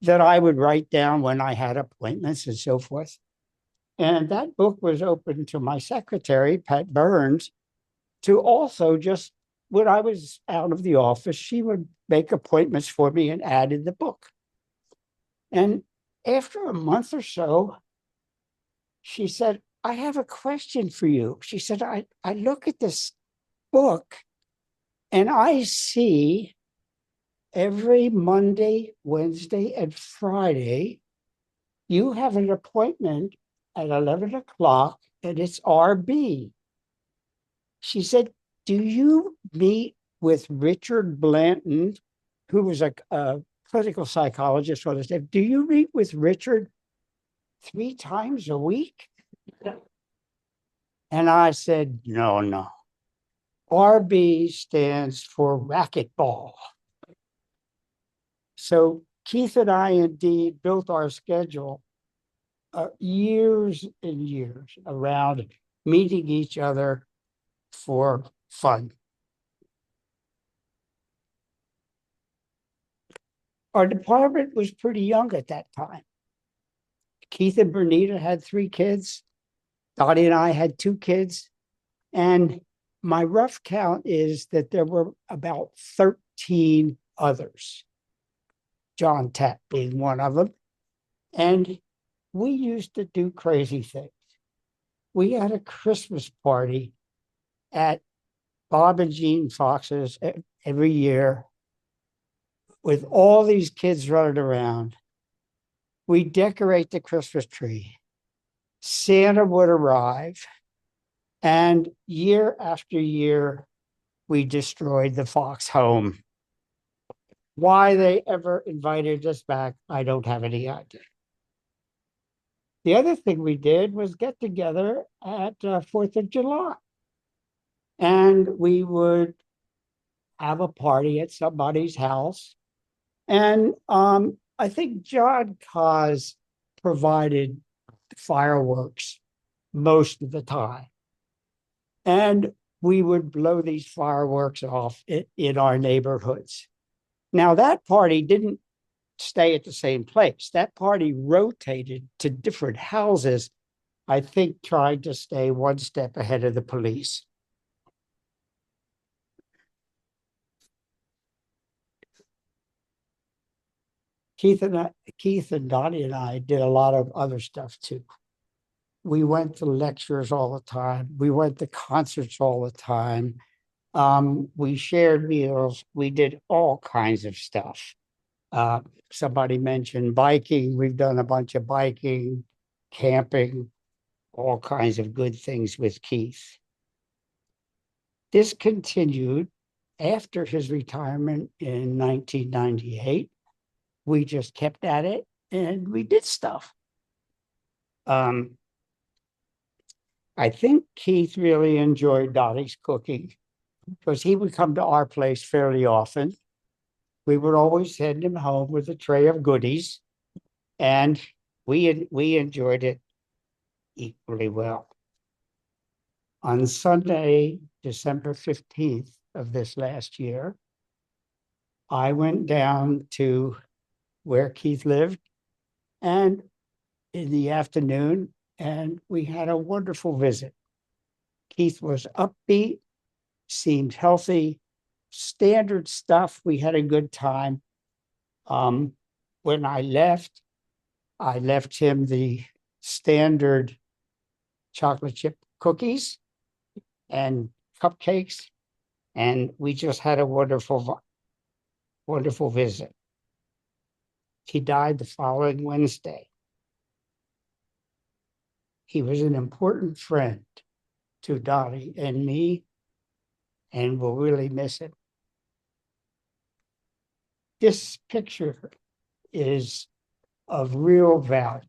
that I would write down when I had appointments and so forth. And that book was open to my secretary, Pat Burns, to also just, when I was out of the office, she would make appointments for me and add in the book. And after a month or so, she said, I have a question for you. She said, I look at this book and I see every Monday, Wednesday, and Friday, you have an appointment at 11 o'clock and it's RB. She said, do you meet with Richard Blanton, who was a clinical psychologist for the state? Do you meet with Richard 3 times a week? And I said, no. RB stands for racquetball. So Keith and I indeed built our schedule years and years around meeting each other for fun. Our department was pretty young at that time. Keith and Bernita had 3 kids. Dottie and I had 2 kids. And my rough count is that there were about 13 others, John Tapp being one of them. And we used to do crazy things. We had a Christmas party at Bob and Jean Fox's every year with all these kids running around. We decorate the Christmas tree. Santa would arrive, and year after year, we destroyed the Fox home. Why they ever invited us back, I don't have any idea. The other thing we did was get together at 4th of July. And we would have a party at somebody's house. And I think John Cos provided fireworks most of the time. And we would blow these fireworks off in our neighborhoods. Now, that party didn't stay at the same place. That party rotated to different houses, I think trying to stay one step ahead of the police. Keith and Dottie and I did a lot of other stuff too. We went to lectures all the time. We went to concerts all the time. We shared meals. We did all kinds of stuff. Somebody mentioned biking. We've done a bunch of biking, camping, all kinds of good things with Keith. This continued after his retirement in 1998. We just kept at it and we did stuff. I think Keith really enjoyed Dottie's cooking because he would come to our place fairly often. We would always send him home with a tray of goodies, and we enjoyed it equally well. On Sunday, December 15th of this last year, I went down to where Keith lived, and in the afternoon, and we had a wonderful visit. Keith was upbeat, seemed healthy, standard stuff. We had a good time. When I left him the standard chocolate chip cookies and cupcakes, and we just had a wonderful visit. He died the following Wednesday. He was an important friend to Dottie and me, and we'll really miss him. This picture is of real value.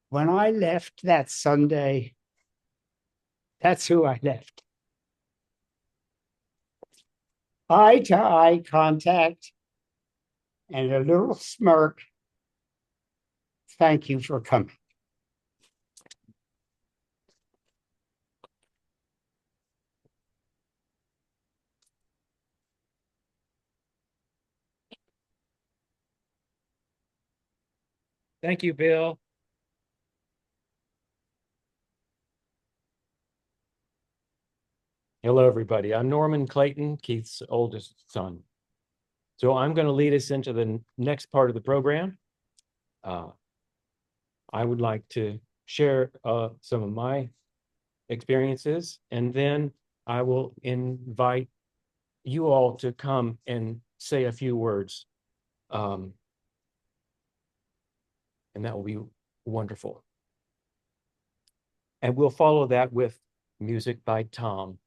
When I left that Sunday That's who I left. Eye-to-eye contact and a little smirk. Thank you for coming. Thank you, Bill. Hello, everybody. I'm Norman Clayton, Keith's oldest son. So I'm going to lead us into the next part of the program. I would like to share some of my experiences, and then I will invite you all to come and say a few words. And that will be wonderful. And we'll follow that with music by Tom.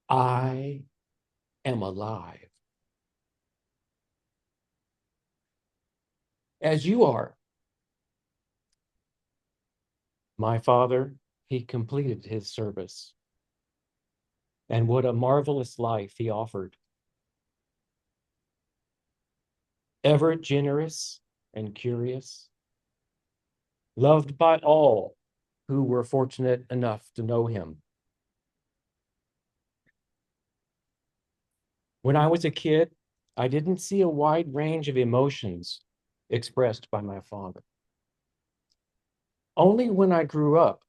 I am alive. As you are. My father, he completed his service. And what a marvelous life he offered. Ever generous and curious, loved by all who were fortunate enough to know him. When I was a kid, I didn't see a wide range of emotions expressed by my father. Only when I grew up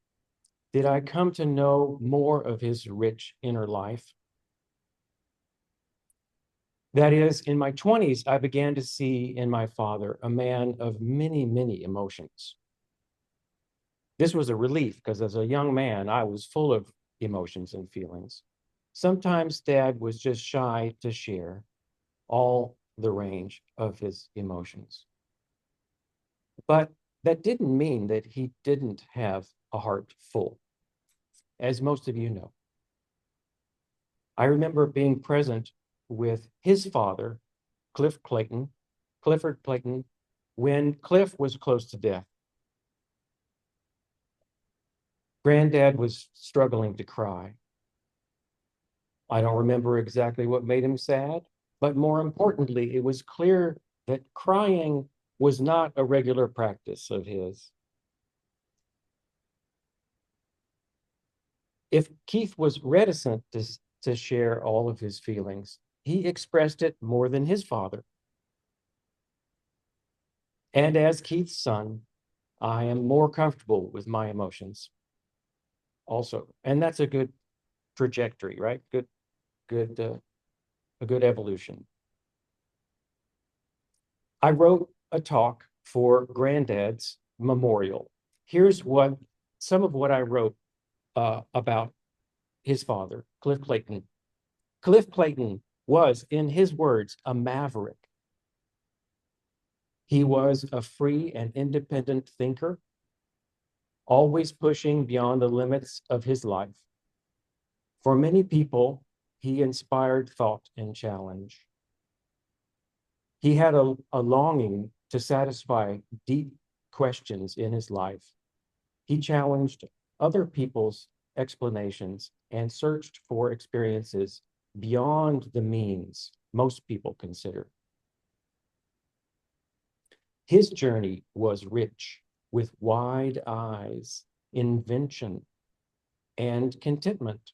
did I come to know more of his rich inner life. That is, in my 20s, I began to see in my father a man of many, many emotions. This was a relief because as a young man, I was full of emotions and feelings. Sometimes Dad was just shy to share all the range of his emotions. But that didn't mean that he didn't have a heart full, as most of you know. I remember being present with his father, Clifford Clayton, when Cliff was close to death. Granddad was struggling to cry. I don't remember exactly what made him sad, but more importantly, it was clear that crying was not a regular practice of his. If Keith was reticent to share all of his feelings, he expressed it more than his father. And as Keith's son, I am more comfortable with my emotions also. And that's a good trajectory, right? A good evolution. I wrote a talk for Granddad's memorial. Here's some of what I wrote about his father, Cliff Clayton. Cliff Clayton was, in his words, a maverick. He was a free and independent thinker, always pushing beyond the limits of his life. For many people, he inspired thought and challenge. He had a longing to satisfy deep questions in his life. He challenged other people's explanations and searched for experiences beyond the means most people consider. His journey was rich with wide eyes, invention, and contentment.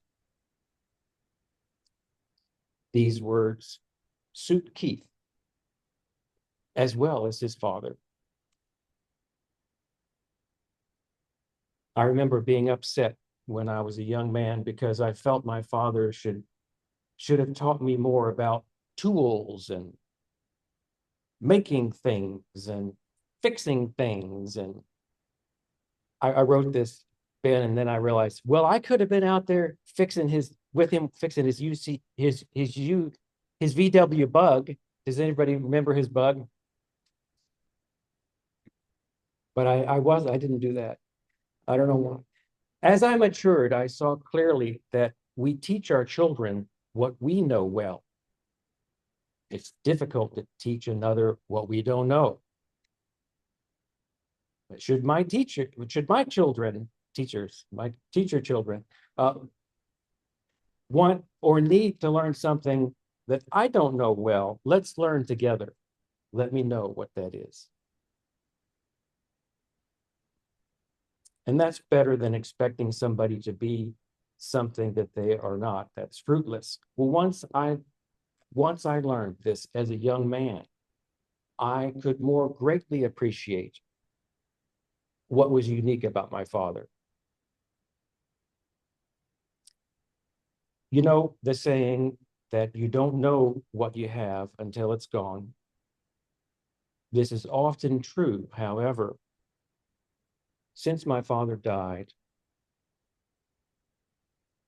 These words suit Keith as well as his father. I remember being upset when I was a young man because I felt my father should have taught me more about tools and making things and fixing things. And I wrote this, Ben, and then I realized, well, I could have been out there fixing his VW bug. Does anybody remember his bug? But I didn't do that. I don't know why. As I matured, I saw clearly that we teach our children what we know well. It's difficult to teach another what we don't know. But should my children, my teacher children, want or need to learn something that I don't know well, let's learn together. Let me know what that is. And that's better than expecting somebody to be something that they are not. That's fruitless. Well, once I learned this as a young man, I could more greatly appreciate what was unique about my father. You know, the saying that you don't know what you have until it's gone. This is often true. However, since my father died,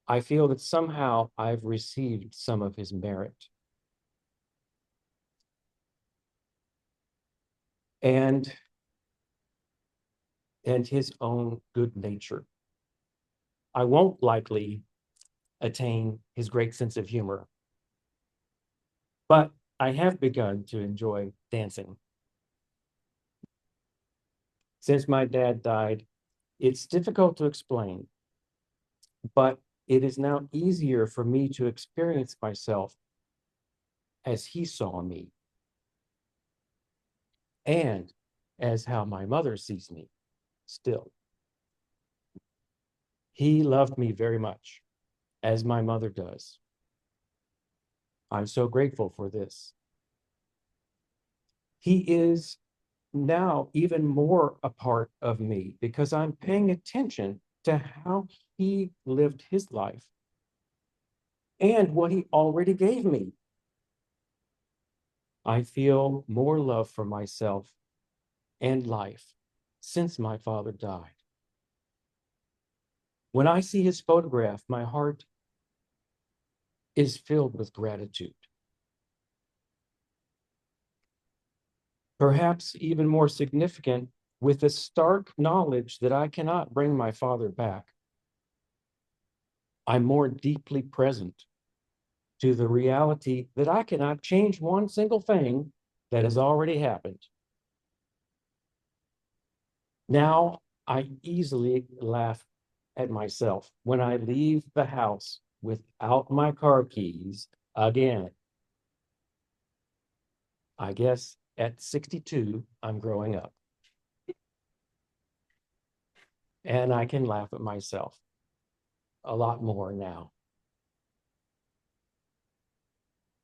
I feel that somehow I've received some of his merit. And his own good nature. I won't likely attain his great sense of humor, but I have begun to enjoy dancing. Since my dad died, it's difficult to explain, but it is now easier for me to experience myself as he saw me and as how my mother sees me still. He loved me very much, as my mother does. I'm so grateful for this. He is now even more a part of me because I'm paying attention to how he lived his life and what he already gave me. I feel more love for myself and life since my father died. When I see his photograph, my heart is filled with gratitude. Perhaps even more significant, with the stark knowledge that I cannot bring my father back, I'm more deeply present to the reality that I cannot change one single thing that has already happened. Now I easily laugh at myself when I leave the house without my car keys again. I guess at 62, I'm growing up. And I can laugh at myself a lot more now.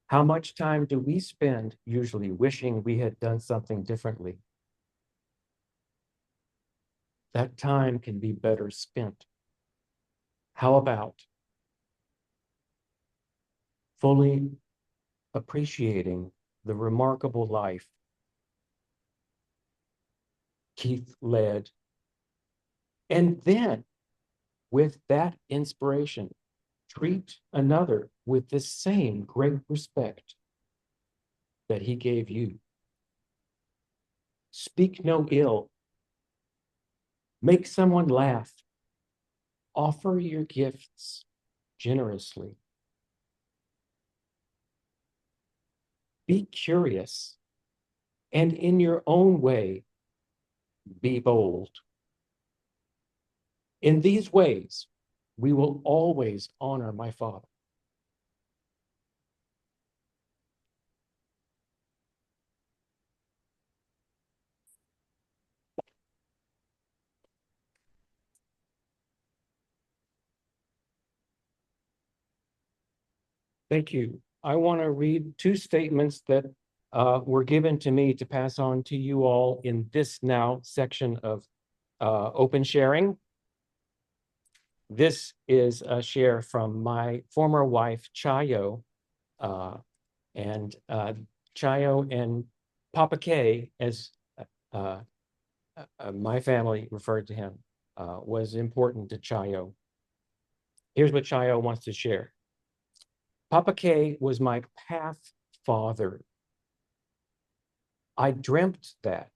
How much time do we spend usually wishing we had done something differently? That time can be better spent. How about fully appreciating the remarkable life Keith led, and then with that inspiration, treat another with the same great respect that he gave you. Speak no ill. Make someone laugh. Offer your gifts generously. Be curious, and in your own way, be bold. In these ways, we will always honor my father. Thank you. I want to read two statements that were given to me to pass on to you all in this now section of open sharing. This is a share from my former wife, Chayo, and Chayo and Papa K, as my family referred to him, was important to Chayo. Here's what Chayo wants to share. Papa K was my path father. I dreamt that.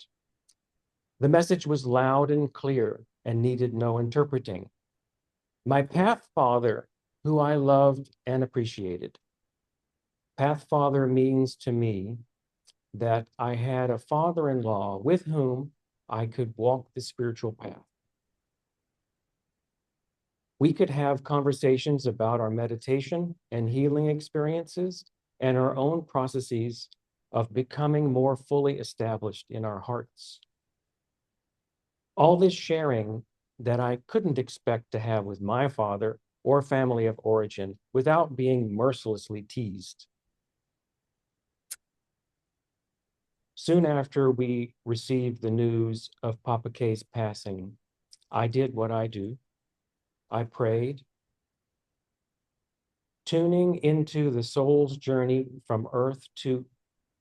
The message was loud and clear and needed no interpreting. My path father, who I loved and appreciated. Path father means to me that I had a father-in-law with whom I could walk the spiritual path. We could have conversations about our meditation and healing experiences and our own processes of becoming more fully established in our hearts. All this sharing that I couldn't expect to have with my father or family of origin without being mercilessly teased. Soon after we received the news of Papa K's passing, I did what I do. I prayed, tuning into the soul's journey from earth to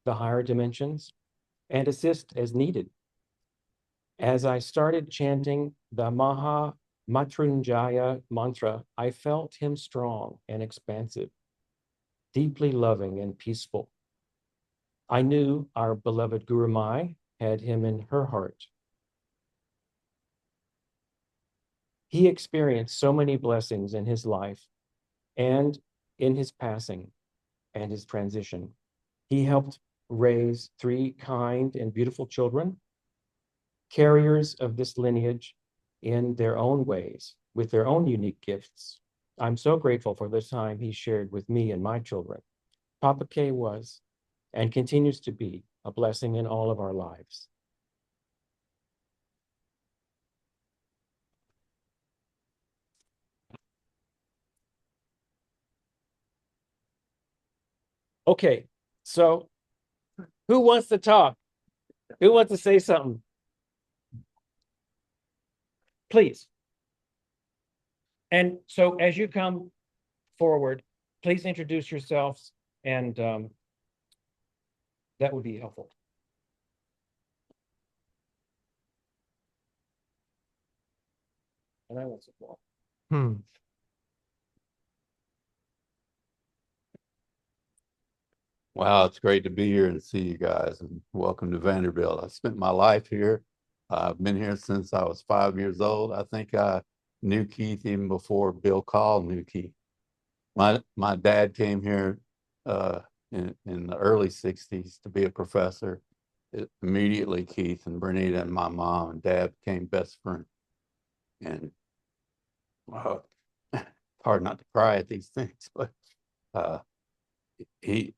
the higher dimensions, and assist as needed. As I started chanting the Maha Matrunjaya mantra, I felt him strong and expansive, deeply loving and peaceful. I knew our beloved Guru Mai had him in her heart. He experienced so many blessings in his life and in his passing and his transition. He helped raise 3 kind and beautiful children, carriers of this lineage in their own ways, with their own unique gifts. I'm so grateful for the time he shared with me and my children. Papa K was and continues to be a blessing in all of our lives. Okay, so who wants to talk? Who wants to say something? Please. And so as you come forward, please introduce yourselves, and that would be helpful. And I will support. Wow, it's great to be here and see you guys, and welcome to Vanderbilt. I spent my life here. I've been here since I was 5 years old. I think I knew Keith even before Bill Call knew Keith. My dad came here in the early 60s to be a professor. Immediately, Keith and Bernita and my mom and dad became best friends. And it's hard not to cry at these things, but he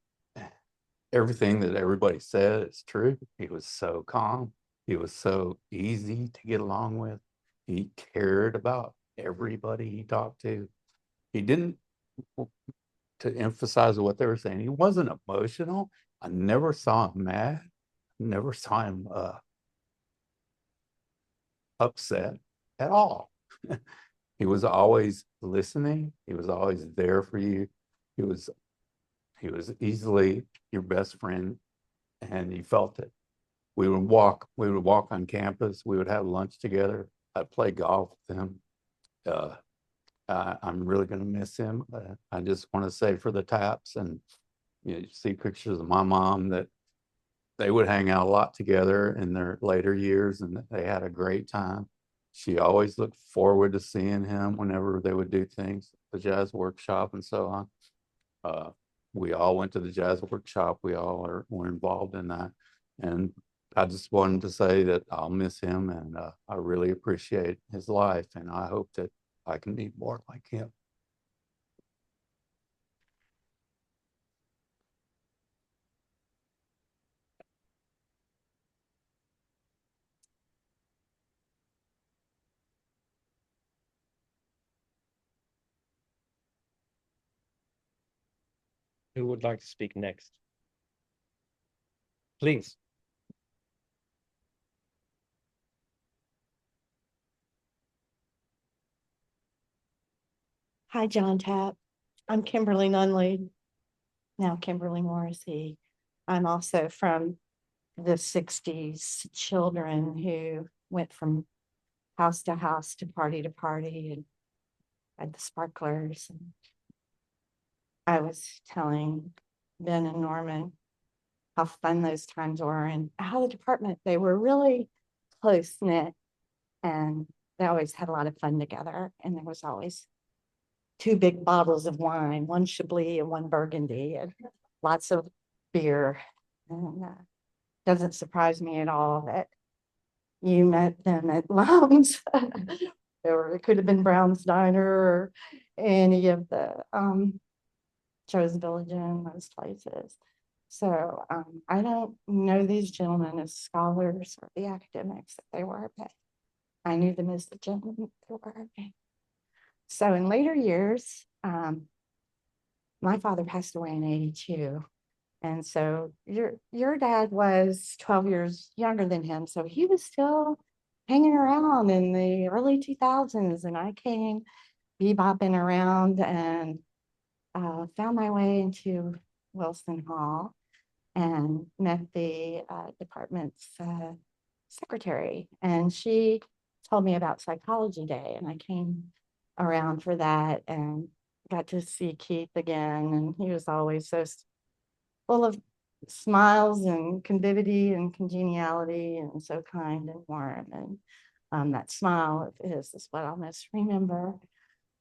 everything that everybody said is true. He was so calm. He was so easy to get along with. He cared about everybody he talked to. He didn't, to emphasize what they were saying, he wasn't emotional. I never saw him mad. Never saw him upset at all. He was always listening. He was always there for you. He was easily your best friend, and you felt it. We would walk on campus. We would have lunch together. I'd play golf with him. I'm really going to miss him. I just want to say for the Taps, and you see pictures of my mom, that they would hang out a lot together in their later years, and they had a great time. She always looked forward to seeing him whenever they would do things, the jazz workshop and so on. We all went to the jazz workshop. We all were involved in that. And I just wanted to say that I'll miss him, and I really appreciate his life, and I hope that I can be more like him. Who would like to speak next? Please. Hi, John Tapp. I'm Kimberly Nunley, now Kimberly Morrissey. I'm also from the 60s children who went from house to house to party and had the sparklers. And I was telling Ben and Norman how fun those times were and how the department, they were really close knit, and they always had a lot of fun together, and there was always 2 big bottles of wine, 1 Chablis and 1 Burgundy, and lots of beer. And doesn't surprise me at all that you met them at Lowndes. Or it could have been Brown's Diner or any of the Joe's Village Inn, those places. So I don't know these gentlemen as scholars or the academics that they were, but I knew them as the gentlemen they were. So in later years, my father passed away in 82. And so your dad was 12 years younger than him. So he was still hanging around in the early 2000s. And I came bebopping around and found my way into Wilson Hall and met the department's secretary. And she told me about Psychology Day. And I came around for that and got to see Keith again. And he was always so full of smiles and conviviality and congeniality and so kind and warm. And that smile of his is what I'll most remember.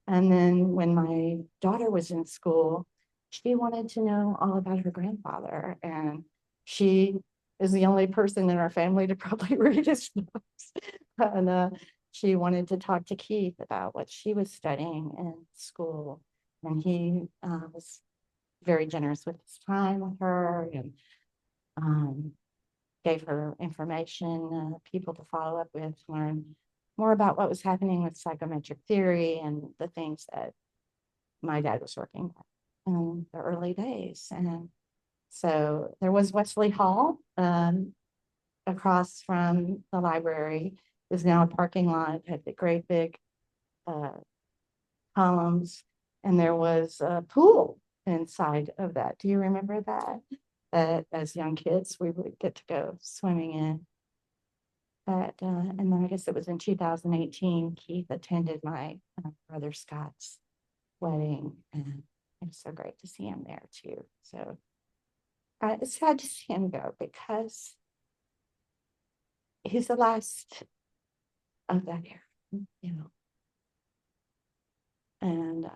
And then when my daughter was in school, she wanted to know all about her grandfather. And she is the only person in our family to probably read his books. And she wanted to talk to Keith about what she was studying in school. And he was very generous with his time with her and gave her information, people to follow up with, learn more about what was happening with psychometric theory and the things that my dad was working with in the early days. And so there was Wesley Hall across from the library. Is now a parking lot, had the great big columns, and there was a pool inside of that. Do you remember that? That as young kids, we would get to go swimming in. But, and then I guess it was in 2018, Keith attended my brother Scott's wedding, and it was so great to see him there too. So it's sad to see him go because he's the last of that era, you know. And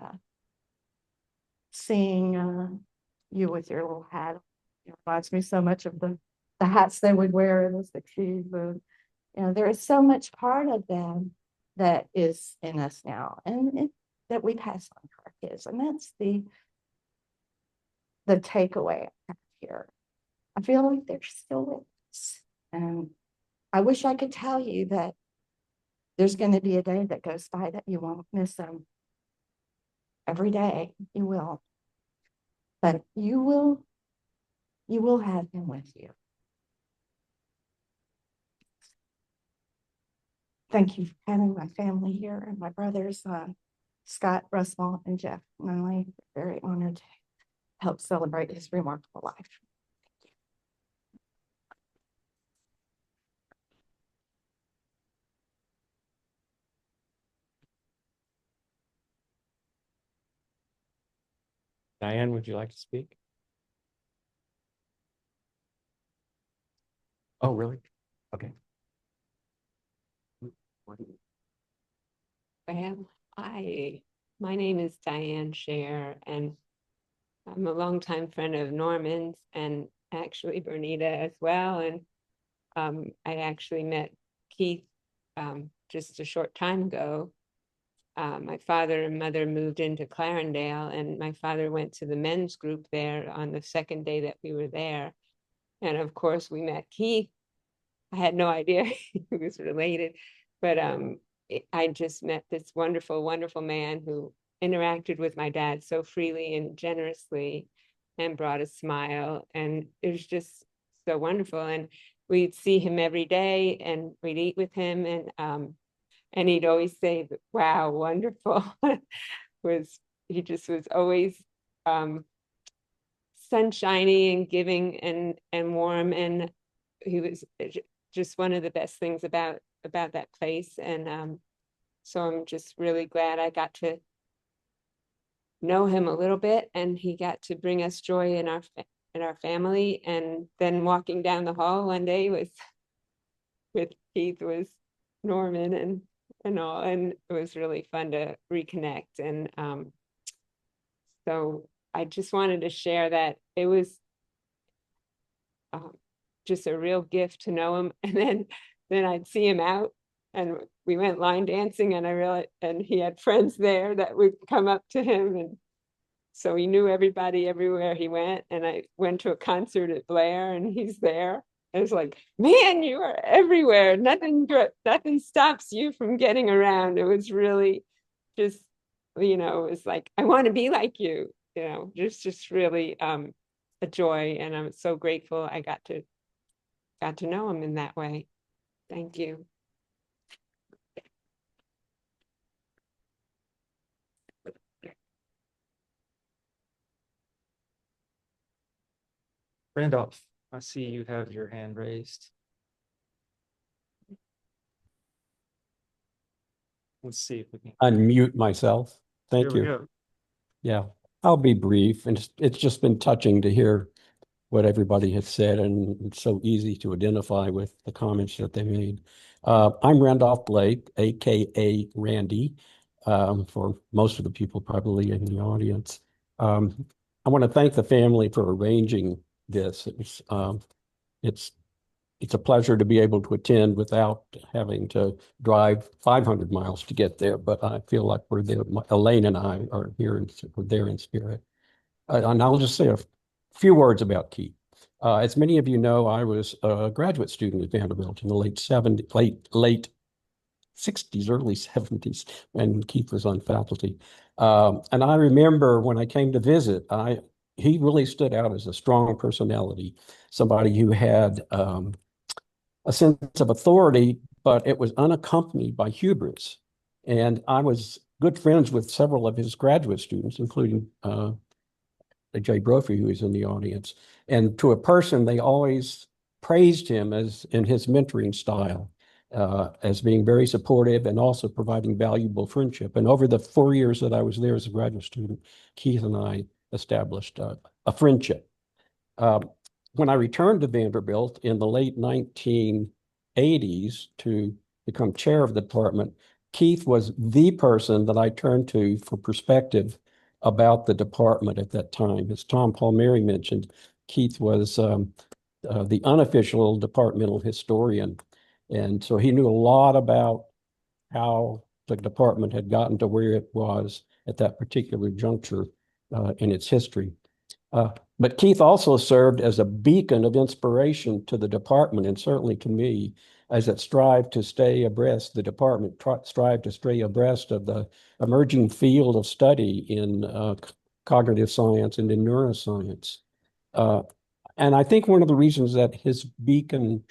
seeing you with your little hat, it reminds me so much of the hats they would wear in the 60s. And, you know, there is so much part of them that is in us now, and that we pass on to our kids. And that's the takeaway I have here. I feel like they're still with us. And I wish I could tell you that there's going to be a day that goes by that you won't miss them. Every day you will. But you will have him with you. Thank you for having my family here and my brothers, Scott, Russell, and Jeff Nunley. Very honored to help celebrate his remarkable life. Diane, would you like to speak? Oh, really? Okay. Well, my name is Diane Scher, and I'm a longtime friend of Norman's and actually Bernita as well. And I actually met Keith just a short time ago. My father and mother moved into Clarendale, and my father went to the men's group there on the second day that we were there. And of course, we met Keith. I had no idea he was related, but I just met this wonderful, wonderful man who interacted with my dad so freely and generously and brought a smile. And it was just so wonderful. And we'd see him every day and we'd eat with him. And he'd always say, wow, wonderful. He just was always sunshiny and giving and warm. And he was just one of the best things about that place. And so I'm just really glad I got to know him a little bit, and he got to bring us joy in our family. And then walking down the hall one day with Keith was Norman and all, and it was really fun to reconnect. And So I just wanted to share that it was just a real gift to know him. And then I'd see him out and we went line dancing, and I realized, and he had friends there that would come up to him. And so he knew everybody everywhere he went. And I went to a concert at Blair and he's there. It was like, man, you are everywhere. Nothing stops you from getting around. It was really just, it was like, I want to be like you, just really a joy. And I'm so grateful I got to know him in that way. Thank you. Randolph, I see you have your hand raised. Let's see if we can unmute myself. Thank There we you. go. Yeah, I'll be brief. And it's just been touching to hear what everybody has said, and it's so easy to identify with the comments that they made. I'm Randolph Blake, AKA Randy, for most of the people probably in the audience. I want to thank the family for arranging this. It's a pleasure to be able to attend without having to drive 500 miles to get there, but I feel like we're there. Elaine and I are here, we're there in spirit. And I'll just say a few words about Keith. As many of you know, I was a graduate student at Vanderbilt in the late 60s, early 70s, when Keith was on faculty. And I remember when I came to visit, he really stood out as a strong personality, somebody who had a sense of authority, but it was unaccompanied by hubris. And I was good friends with several of his graduate students, including Jay Brophy, who is in the audience. And to a person, they always praised him as in his mentoring style, as being very supportive and also providing valuable friendship. And over the 4 years that I was there as a graduate student, Keith and I established a friendship. When I returned to Vanderbilt in the late 1980s to become chair of the department, Keith was the person that I turned to for perspective about the department at that time. As Tom Palmieri mentioned, Keith was the unofficial departmental historian. And so he knew a lot about how the department had gotten to where it was at that particular juncture in its history. But Keith also served as a beacon of inspiration to the department, and certainly to me, as it strived to stay abreast, the department strived to stay abreast of the emerging field of study in cognitive science and in neuroscience. And I think one of the reasons that his beacon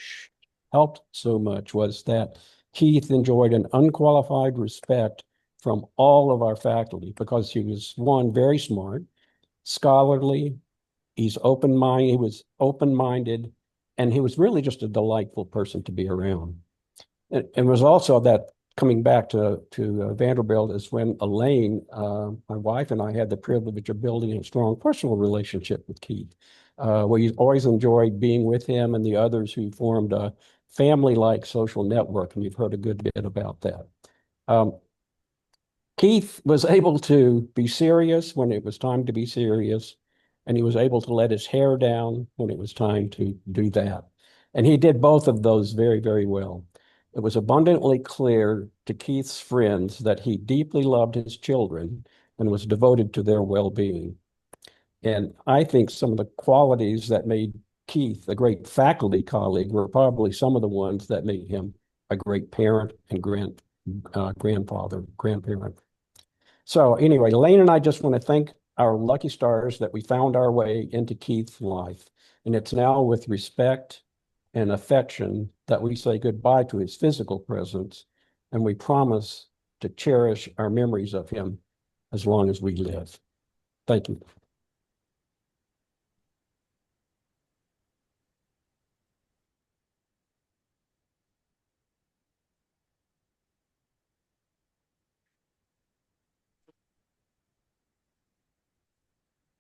helped so much was that Keith enjoyed an unqualified respect from all of our faculty because he was, one, very smart, scholarly, he was open-minded, and he was really just a delightful person to be around. And was also that, coming back to Vanderbilt, is when Elaine, my wife, and I had the privilege of building a strong personal relationship with Keith. We always enjoyed being with him and the others who formed a family-like social network, and you've heard a good bit about that. Keith was able to be serious when it was time to be serious, and he was able to let his hair down when it was time to do that. And he did both of those very, very well. It was abundantly clear to Keith's friends that he deeply loved his children and was devoted to their well-being. And I think some of the qualities that made Keith a great faculty colleague were probably some of the ones that made him a great parent and grandparent. So anyway, Elaine and I just want to thank our lucky stars that we found our way into Keith's life. And it's now with respect and affection that we say goodbye to his physical presence, and we promise to cherish our memories of him as long as we live. Thank you.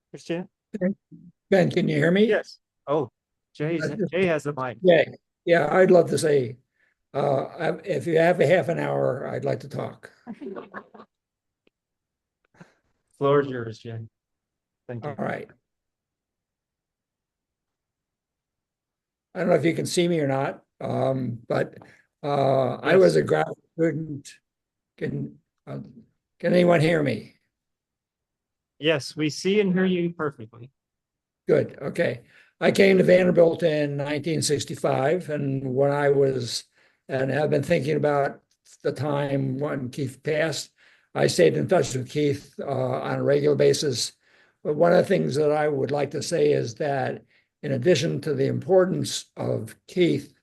Christian? Ben, can you hear me? Yes. Oh, Jay has the mic. Yeah, I'd love to say, if you have a half an hour, I'd like to talk. Floor is yours, Jay. Thank All you. right. I don't know if you can see me or not, but I was a graduate student. Can uh, can anyone hear me? Yes, we see and hear you perfectly. Good. Okay. I came to Vanderbilt in 1965, and when I was, and have been thinking about the time when Keith passed, I stayed in touch with Keith on a regular basis. But one of the things that I would like to say is that in addition to the importance of Keith,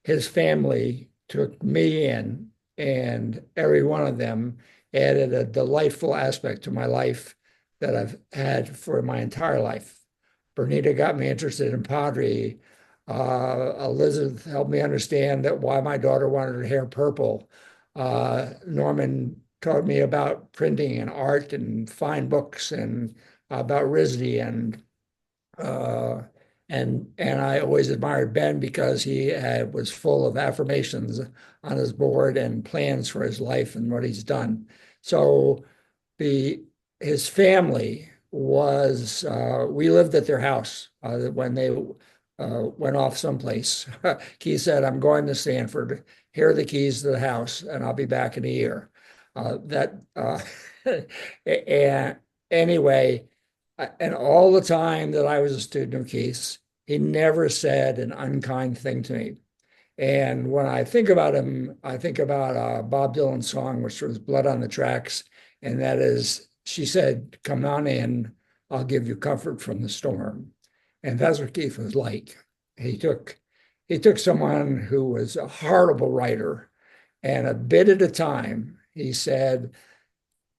his family took me in, and every one of them added a delightful aspect to my life that I've had for my entire life. Bernita got me interested in pottery. Elizabeth helped me understand that why my daughter wanted her hair purple. Norman taught me about printing and art and fine books and about RISD uh, and I always admired Ben because he was full of affirmations on his board and plans for his life and what he's done. So the his family was we lived at their house when they went off someplace. Keith said, "I'm going to Stanford. Here are the keys to the house, and I'll be back in a year." That and anyway, and all the time that I was a student of Keith's, he never said an unkind thing to me. And when I think about him, I think about a Bob Dylan song, which was Blood on the Tracks. And that is, she said, "Come on in, I'll give you comfort from the storm." And that's what Keith was like. He took he took someone who was a horrible writer, and a bit at a time, he said,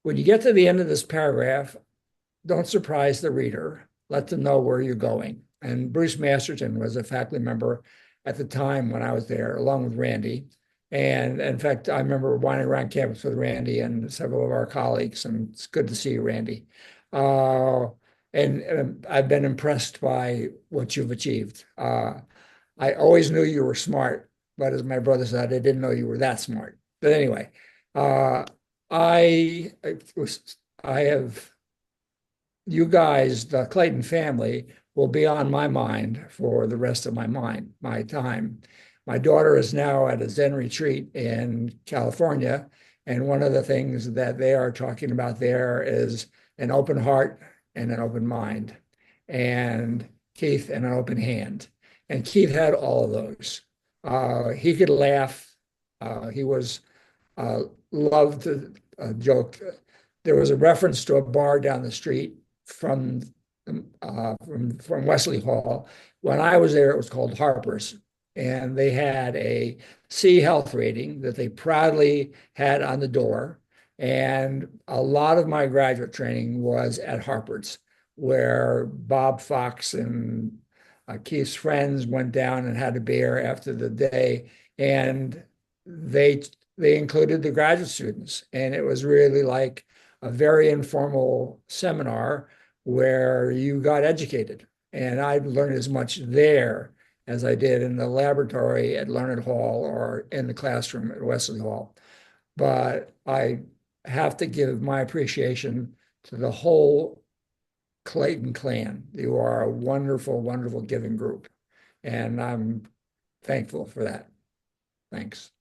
"When you get to the end of this paragraph, don't surprise the reader. Let them know where you're going." And Bruce Masterton was a faculty member at the time when I was there, along with Randy. And in fact, I remember wandering around campus with Randy and several of our colleagues, and it's good to see you, Randy. Uh, and I've been impressed by what you've achieved. I always knew you were smart, but as my brother said, I didn't know you were that smart. But anyway, uh, I have you guys, the Clayton family, will be on my mind for the rest of my time. My daughter is now at a Zen retreat in California, and one of the things that they are talking about there is an open heart and an open mind, and Keith and an open hand. And Keith had all of those. He could laugh. He was uh, loved a joke. There was a reference to a bar down the street from from Wesley Hall. When I was there, it was called Harper's, and they had a C health rating that they proudly had on the door. And a lot of my graduate training was at Harper's, where Bob Fox and Keith's friends went down and had a beer after the day, and they they included the graduate students, and it was really like a very informal seminar where you got educated. And I learned as much there as I did in the laboratory at Learned Hall or in the classroom at Wesley Hall. But I have to give my appreciation to the whole Clayton clan. You are a wonderful, wonderful giving group. And I'm thankful for that. Thanks.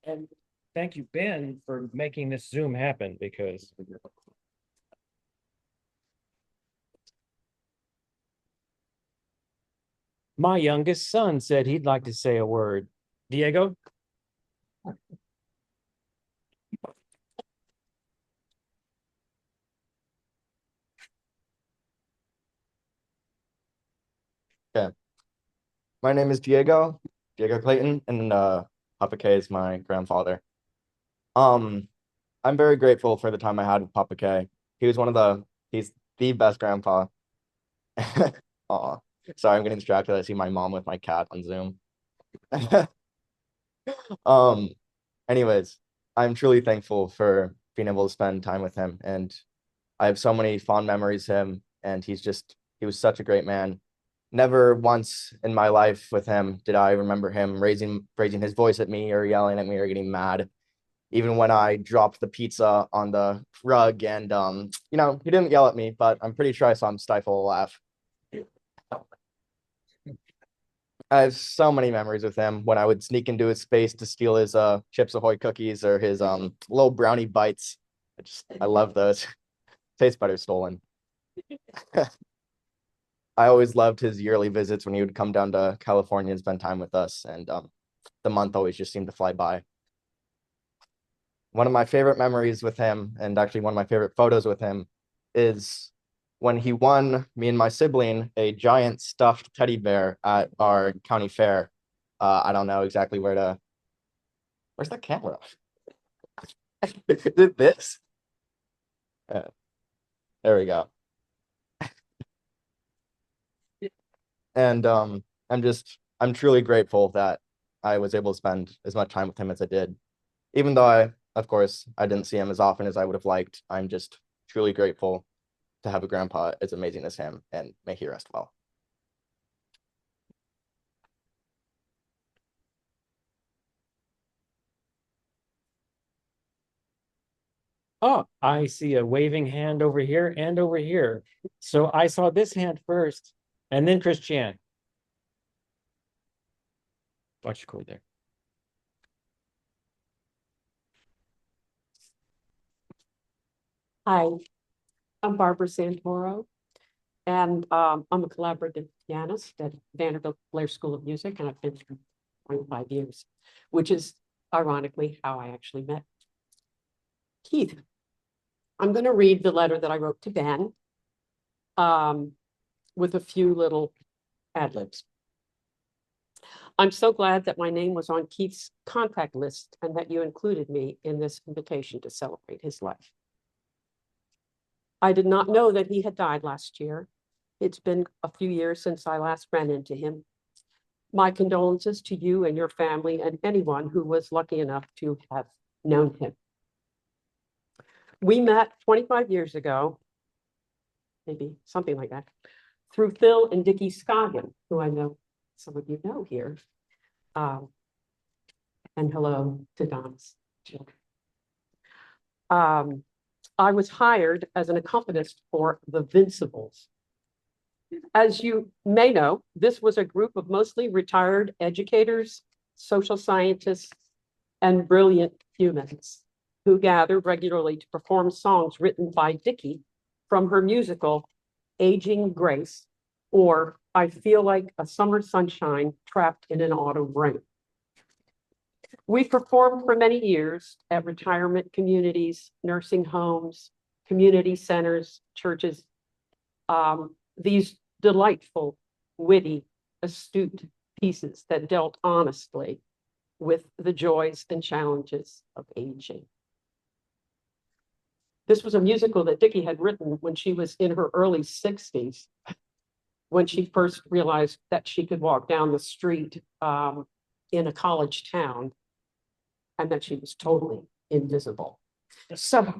And thank you, Ben, for making this Zoom happen because my youngest son said he'd like to say a word. Diego? Okay. My name is Diego Clayton, and Papa K is my grandfather. I'm very grateful for the time I had with Papa K. He's the best grandpa. Aw. Sorry, I'm getting distracted. I see my mom with my cat on Zoom. Um, anyways, I'm truly thankful for being able to spend time with him, and I have so many fond memories of him, and he was such a great man. Never once in my life with him did I remember him raising his voice at me or yelling at me or getting mad. Even when I dropped the pizza on the rug and, you know, he didn't yell at me, but I'm pretty sure I saw him stifle a laugh. I have so many memories with him when I would sneak into his space to steal his Chips Ahoy cookies or his little brownie bites. I love those. Tastes better stolen. I always loved his yearly visits when he would come down to California and spend time with us, and the month always just seemed to fly by. One of my favorite memories with him, and actually one of my favorite photos with him, is when he won me and my sibling a giant stuffed teddy bear at our county fair. I don't know exactly where's that camera? Did this? There we go. And I'm truly grateful that I was able to spend as much time with him as I did. Even though of course, I didn't see him as often as I would have liked. I'm just truly grateful to have a grandpa as amazing as him, and may he rest well. Oh, I see a waving hand over here and over here. So I saw this hand first, and then Christiane. Watch your cord there. Hi, I'm Barbara Santoro, and I'm a collaborative pianist at Vanderbilt Blair School of Music, and I've been for 25 years, which is ironically how I actually met Keith. I'm going to read the letter that I wrote to Ben with a few little ad libs. I'm so glad that my name was on Keith's contact list and that you included me in this invitation to celebrate his life. I did not know that he had died last year. It's been a few years since I last ran into him. My condolences to you and your family and anyone who was lucky enough to have known him. We met 25 years ago, maybe something like that, through Phil and Dickie Scoggin, who I know some of you know here. And hello to Don's children. I was hired as an accompanist for the Vincibles. As you may know, this was a group of mostly retired educators, social scientists, and brilliant humans who gathered regularly to perform songs written by Dickie from her musical Aging Grace, or I Feel Like a Summer Sunshine Trapped in an Autumn Rain. We performed for many years at retirement communities, nursing homes, community centers, churches. These delightful, witty, astute pieces that dealt honestly with the joys and challenges of aging. This was a musical that Dickie had written when she was in her early 60s, when she first realized that she could walk down the street in a college town and that she was totally invisible. So,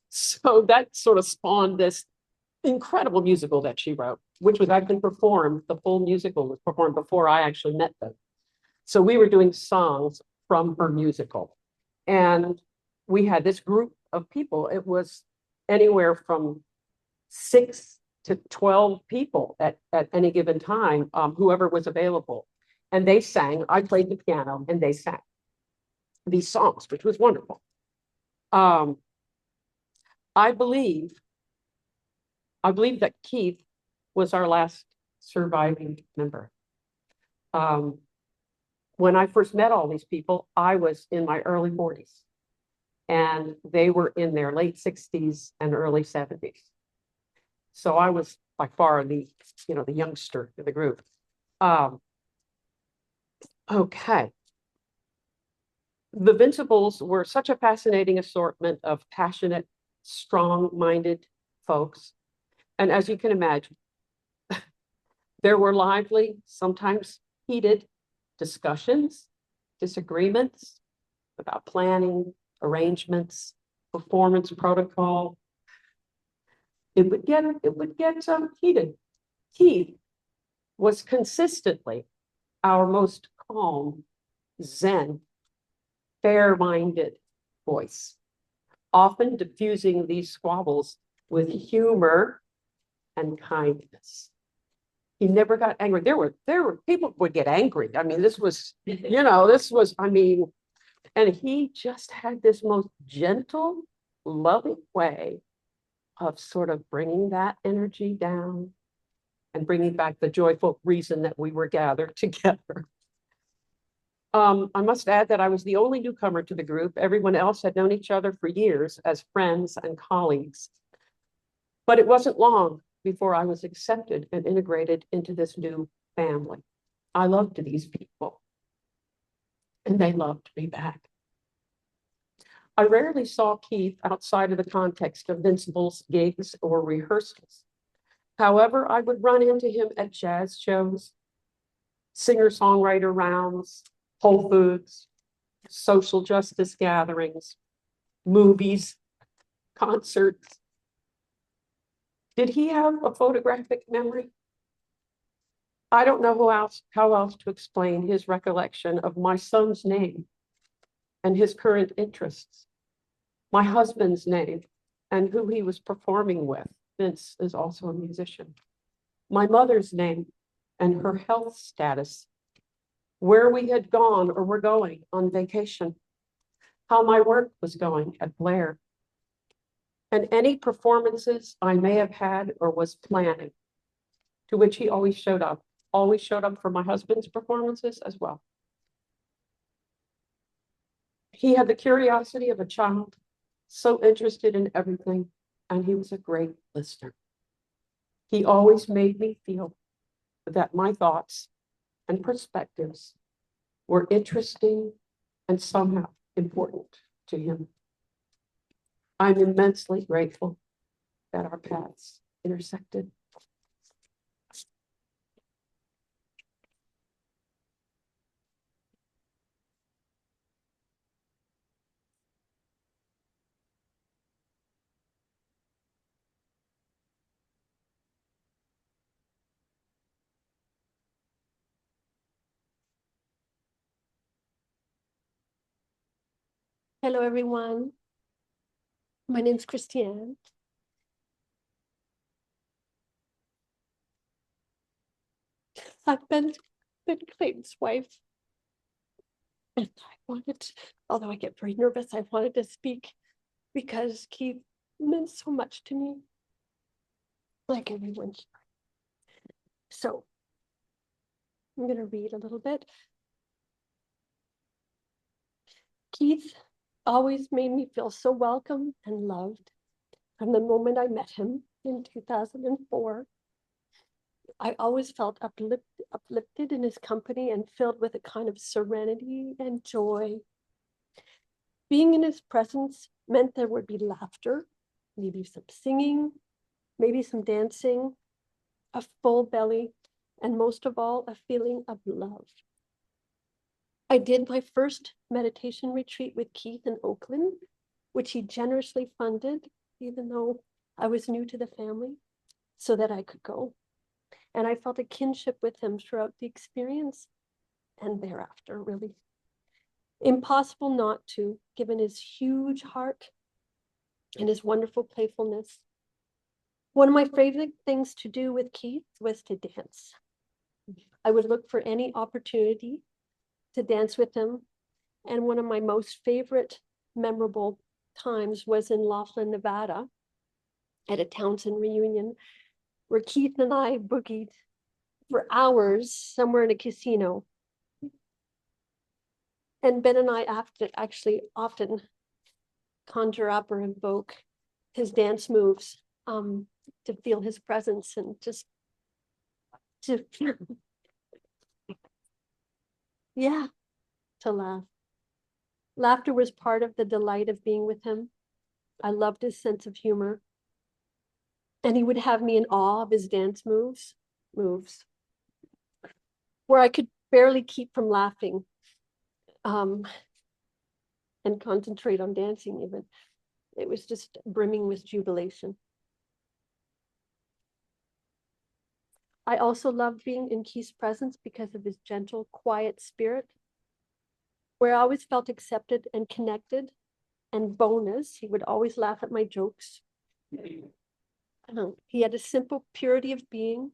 so that sort of spawned this incredible musical that she wrote, which was actually performed, the full musical was performed before I actually met them. So we were doing songs from her musical. And we had this group of people. It was anywhere from 6 to 12 people at any given time, whoever was available. And they sang, I played the piano, and they sang these songs, which was wonderful. I believe that Keith was our last surviving member. When I first met all these people, I was in my early 40s, and they were in their late 60s and early 70s. So I was by far the youngster in the group. Okay. The Vincibles were such a fascinating assortment of passionate, strong-minded folks. And as you can imagine, there were lively, sometimes heated discussions, disagreements about planning, arrangements, performance protocol. It would get heated. Keith was consistently our most calm, zen, fair-minded voice, often diffusing these squabbles with humor and kindness. He never got angry. There were people would get angry. I mean, this was, and he just had this most gentle, loving way of sort of bringing that energy down and bringing back the joyful reason that we were gathered together. I must add that I was the only newcomer to the group. Everyone else had known each other for years as friends and colleagues. But it wasn't long before I was accepted and integrated into this new family. I loved these people, and they loved me back. I rarely saw Keith outside of the context of Vincible's gigs or rehearsals. However, I would run into him at jazz shows, singer-songwriter rounds, Whole Foods, social justice gatherings, movies, concerts. Did he have a photographic memory? I don't know how else to explain his recollection of my son's name and his current interests, my husband's name and who he was performing with. Vince is also a musician. My mother's name and her health status, where we had gone or were going on vacation, how my work was going at Blair, and any performances I may have had or was planning, to which he always showed up for my husband's performances as well. He had the curiosity of a child, so interested in everything, and he was a great listener. He always made me feel that my thoughts and perspectives were interesting and somehow important to him. I'm immensely grateful that our paths intersected. Hello, everyone. My name's Christiane. I've been Clayton's wife. And I wanted, although I get very nervous, I wanted to speak because Keith meant so much to me, like everyone here. So I'm going to read a little bit. Keith always made me feel so welcome and loved from the moment I met him in 2004. I always felt uplifted in his company and filled with a kind of serenity and joy. Being in his presence meant there would be laughter, maybe some singing, maybe some dancing, a full belly, and most of all, a feeling of love. I did my first meditation retreat with Keith in Oakland, which he generously funded, even though I was new to the family, so that I could go. And I felt a kinship with him throughout the experience and thereafter, really. Impossible not to, given his huge heart and his wonderful playfulness. One of my favorite things to do with Keith was to dance. I would look for any opportunity to dance with him. And one of my most favorite memorable times was in Laughlin, Nevada, at a Townsend reunion, where Keith and I boogied for hours somewhere in a casino. And Ben and I actually often conjure up or invoke his dance moves to feel his presence and just to, yeah, to laugh. Laughter was part of the delight of being with him. I loved his sense of humor. And he would have me in awe of his dance moves, where I could barely keep from laughing and concentrate on dancing even. It was just brimming with jubilation. I also loved being in Keith's presence because of his gentle, quiet spirit, where I always felt accepted and connected. And bonus, he would always laugh at my jokes. He had a simple purity of being,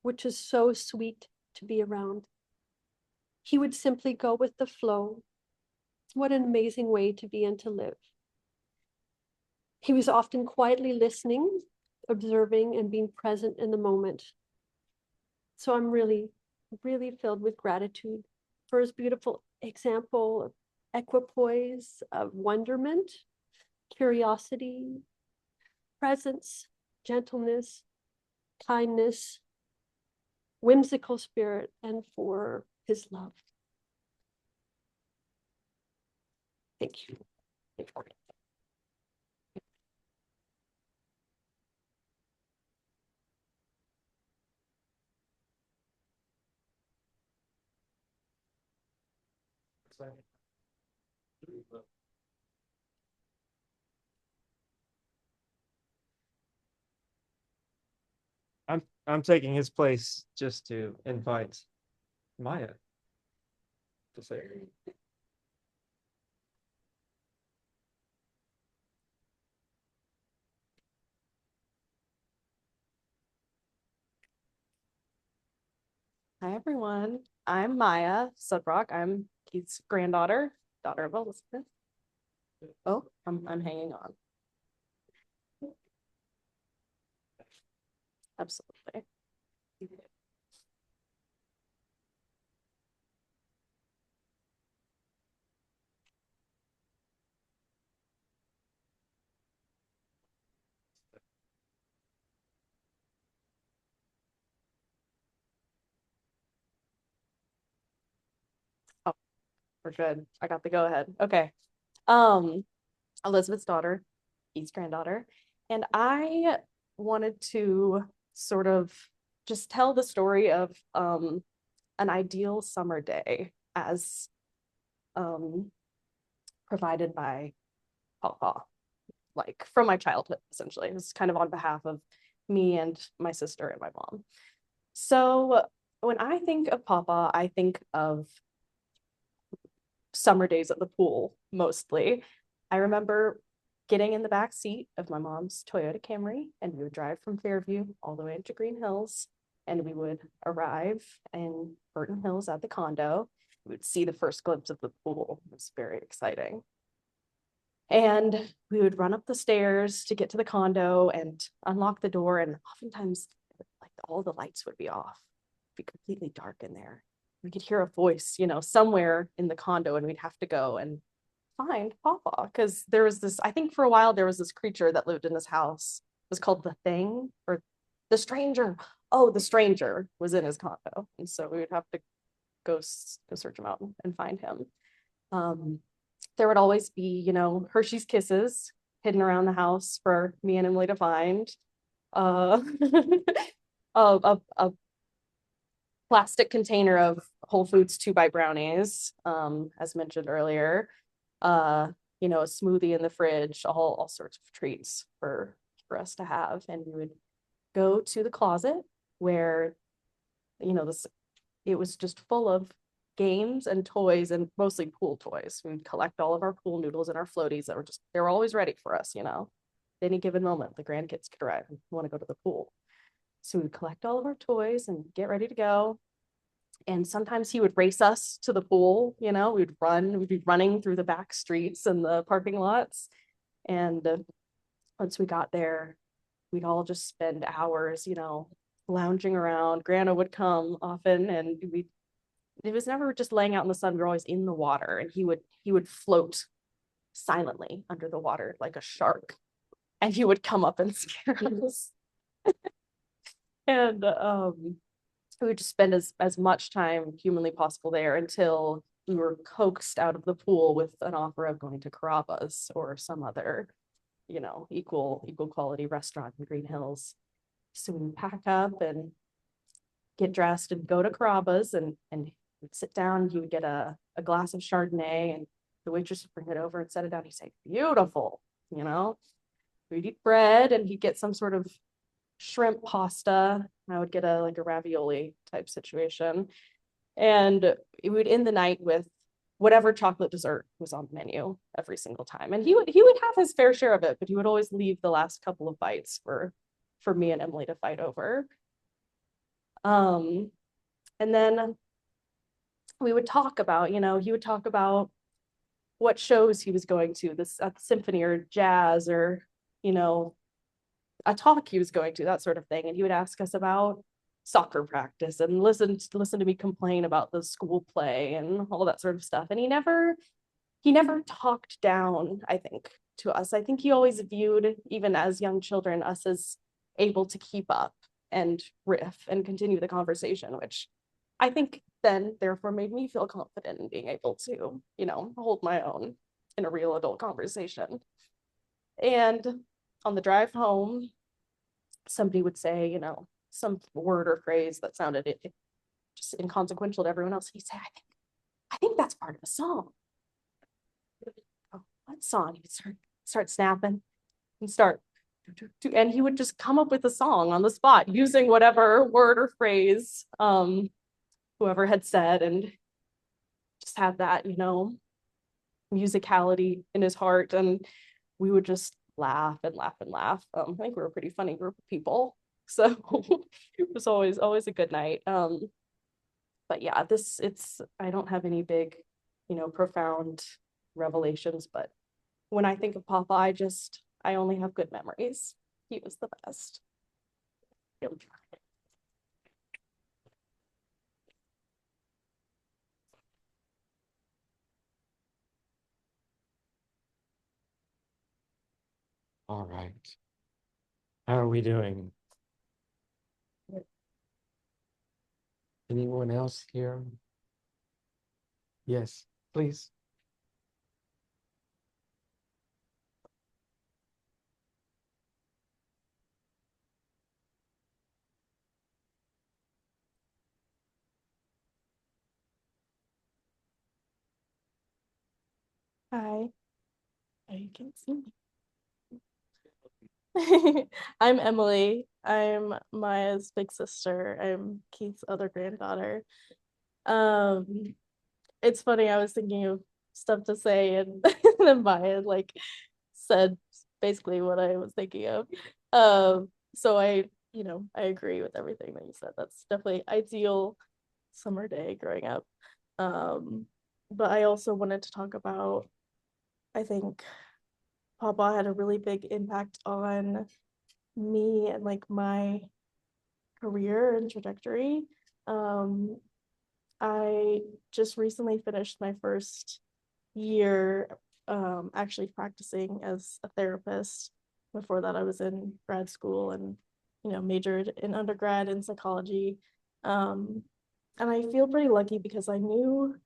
which is so sweet to be around. He would simply go with the flow. What an amazing way to be and to live. He was often quietly listening, observing, and being present in the moment. So I'm really, really filled with gratitude for his beautiful example of equipoise, of wonderment, curiosity, presence, gentleness, kindness, whimsical spirit, and for his love. Thank you. I'm taking his place just to invite Maya to say. Hi, everyone. I'm Maya Sudrock. I'm Keith's granddaughter, daughter of Elizabeth. Oh, I'm hanging on. Absolutely. Oh, we're good. I got the go ahead. Okay. Elizabeth's daughter, Keith's granddaughter, and I wanted to sort of just tell the story of an ideal summer day as provided by Papa, like from my childhood, essentially. It's kind of on behalf of me and my sister and my mom. So when I think of Papa, I think of summer days at the pool mostly. I remember getting in the back seat of my mom's Toyota Camry, and we would drive from Fairview all the way into Green Hills, and we would arrive in Burton Hills at the condo. We would see the first glimpse of the pool. It was very exciting. And we would run up the stairs to get to the condo and unlock the door, and oftentimes like all the lights would be off. It'd be completely dark in there. We could hear a voice, somewhere in the condo, and we'd have to go and find Papa, because there was this, I think for a while there was this creature that lived in this house. It was called the Thing or the Stranger. Oh, the Stranger was in his condo, and so we would have to go search him out and find him. There would always be, Hershey's Kisses hidden around the house for me and Emily to find. A plastic container of Whole Foods 2-bite brownies, as mentioned earlier. A smoothie in the fridge, all sorts of treats for us to have. And we would go to the closet where, it was just full of games and toys, and mostly pool toys. We'd collect all of our pool noodles and our floaties that they were always ready for us, At any given moment, the grandkids could arrive and want to go to the pool. So we'd collect all of our toys and get ready to go. And sometimes he would race us to the pool, we'd be running through the back streets and the parking lots. And once we got there, we'd all just spend hours, lounging around. Grandma would come often, and it was never just laying out in the sun. We were always in the water, and he would float silently under the water like a shark, and he would come up and scare us. And we would just spend as much time humanly possible there until we were coaxed out of the pool with an offer of going to Carrabba's or some other, equal quality restaurant in Green Hills. So we would pack up and get dressed and go to Carrabba's, and we'd sit down. He would get a glass of Chardonnay, and the waitress would bring it over and set it down. He'd say, "Beautiful," We'd eat bread, and he'd get some sort of shrimp pasta. I would get a ravioli type situation. And it would end the night with whatever chocolate dessert was on the menu every single time. And he would have his fair share of it, but he would always leave the last couple of bites for me and Emily to fight over. And then we would talk about, he would talk about what shows he was going to, this at the symphony or jazz or, a talk he was going to, that sort of thing. And he would ask us about soccer practice and listen to me complain about the school play and all that sort of stuff. And he never talked down, I think, to us. I think he always viewed, even as young children, us as able to keep up and riff and continue the conversation, which I think then therefore made me feel confident in being able to, hold my own in a real adult conversation. And on the drive home, somebody would say, some word or phrase that sounded just inconsequential to everyone else. He'd say, I think that's part of a song. Oh, what song? He'd start snapping and and he would just come up with a song on the spot using whatever word or phrase whoever had said, and just have that, musicality in his heart. And we would just laugh and laugh and laugh. I think we were a pretty funny group of people. So it was always a good night. But yeah, I don't have any big, profound revelations, but when I think of Papa, I only have good memories. He was the best. All right. How are we doing? Anyone else here? Yes, please. Hi. Oh, you can see me. I'm Emily. I'm Maya's big sister. I'm Keith's other granddaughter. It's funny, I was thinking of stuff to say, and then Maya said basically what I was thinking of. So I agree with everything that you said. That's definitely ideal summer day growing up. But I also wanted to talk about, I think Papa had a really big impact on me and my career and trajectory. I just recently finished my first year actually practicing as a therapist. Before that, I was in grad school and majored in undergrad in psychology. And I feel pretty lucky because I knew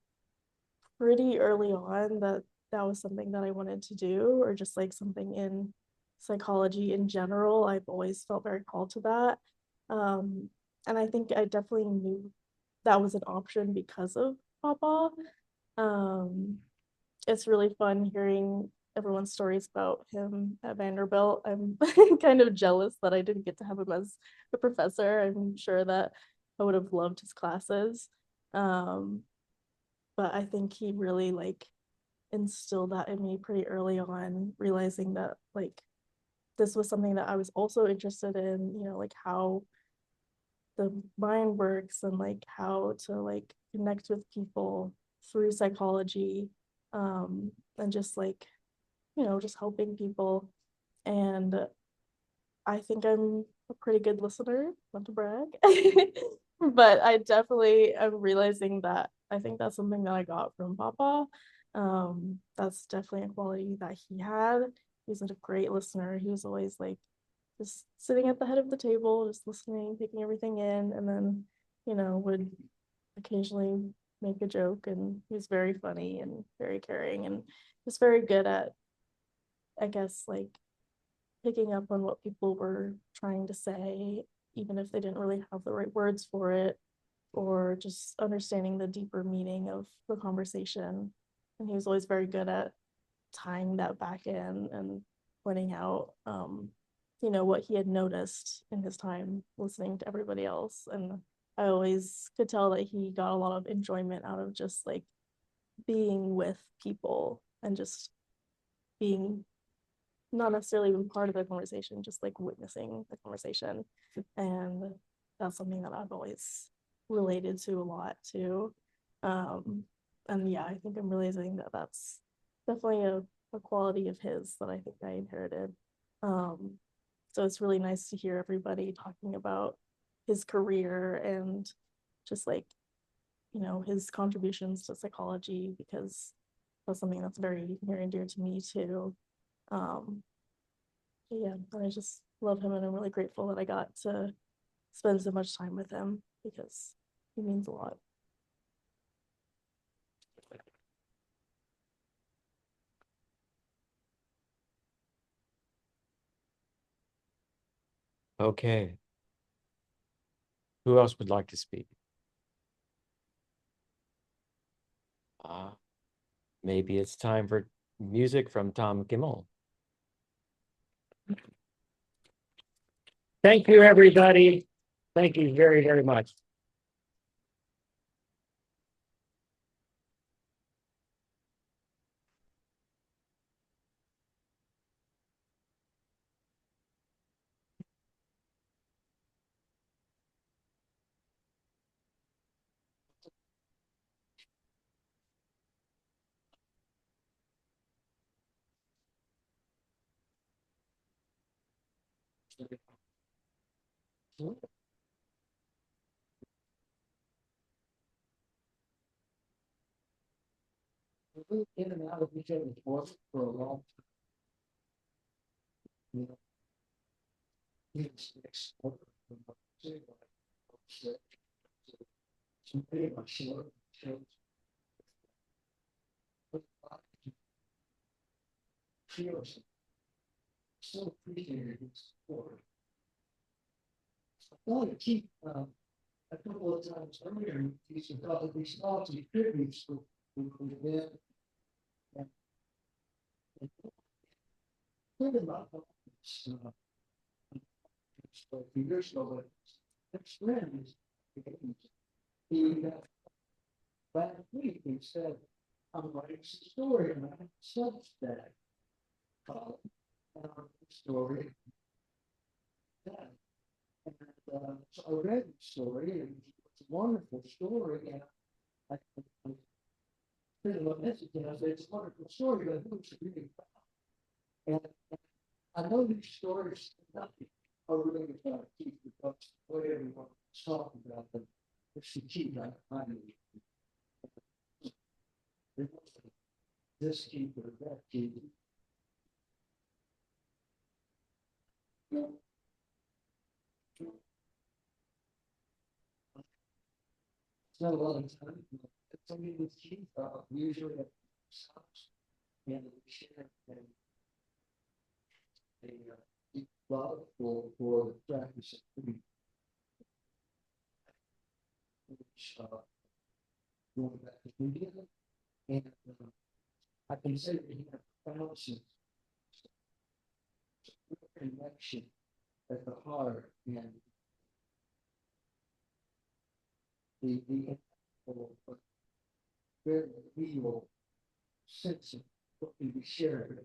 pretty early on that was something that I wanted to do, or just something in psychology in general. I've always felt very called to that. And I think I definitely knew that was an option because of Papa. It's really fun hearing everyone's stories about him at Vanderbilt. I'm kind of jealous that I didn't get to have him as a professor. I'm sure that I would have loved his classes. But I think he really instilled that in me pretty early on, realizing that this was something that I was also interested in, how the mind works and how to connect with people through psychology, and just just helping people. And I think I'm a pretty good listener, not to brag. But I definitely am realizing that I think that's something that I got from Papa. That's definitely a quality that he had. He's a great listener. He was always just sitting at the head of the table, just listening, taking everything in, and then, would occasionally make a joke. And he was very funny and very caring, and just very good at, I guess, picking up on what people were trying to say, even if they didn't really have the right words for it, or just understanding the deeper meaning of the conversation. And he was always very good at tying that back in and pointing out you know, what he had noticed in his time listening to everybody else. And I always could tell that he got a lot of enjoyment out of just like being with people and just being not necessarily even part of the conversation, just like witnessing the conversation. And that's something that I've always related to a lot too. And yeah, I think I'm realizing that that's definitely a quality of his that I think I inherited. So it's really nice to hear everybody talking about his career and just like, you know, his contributions to psychology, because that's something that's very near and dear to me too. Yeah, and I just love him, and I'm really grateful that I got to spend so much time with him because he means a lot. Okay. Who else would like to speak? Maybe it's time for music from Tom Kimmel. Thank you, everybody. Thank you very, very much. In and out of each other's work for a long time. So appreciated his support. I want to keep a couple of times earlier, these thoughts and tributes with them. And think about this. A few years ago, but his friends, he last week he said, I'm writing a story and I have a Substack story. And so I read the story and it's a wonderful story. And I said, well, this is, I said, it's a wonderful story, but who should read it about? And I know these stories are really about Keith, because whatever everyone was talking about them, it's the key right behind it. This Keith or that Keith. It's not a lot of time. It's only with Keith, usually at stops and we share a love for the practice of food. Which going back to India, and I can say that he had a profound sense of connection at the heart and the very real sense of what can be shared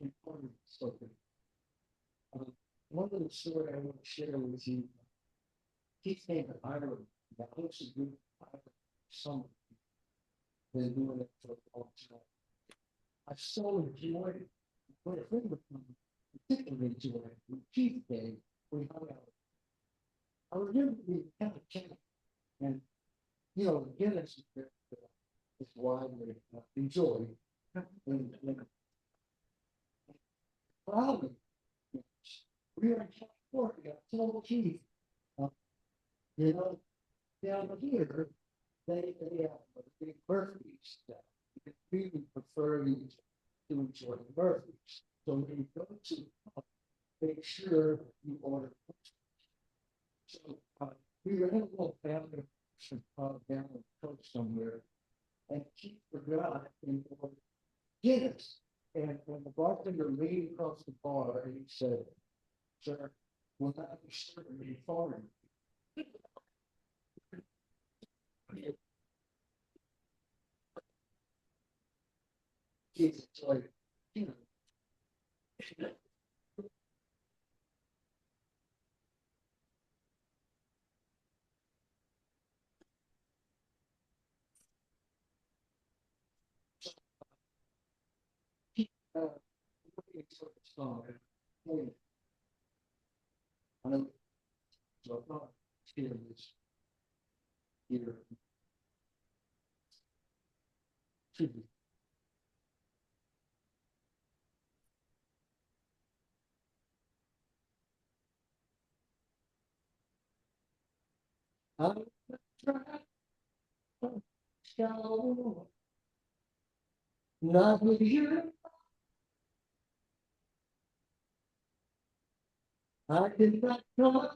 in part of something. One of the stories I want to share with you, he came to Ireland, that hosted a group of Irish summer. Been doing it for a long time. I so enjoyed it. What a friend of mine particularly enjoyed it. When Keith Day, we hung out. I remember we had a chat, and you know, Guinness is widely enjoyed. And probably we were in California. I told Keith, you know, down here they have big Murphys that we would prefer you to enjoy the Murphys. So when you go to make sure you order. So we were in a little family down the coast somewhere, and Keith forgot and ordered Guinness. And when the bartender leaned across the bar and he said, Sir, without disturbing foreign. It's like, you know. Not with you. I did not know.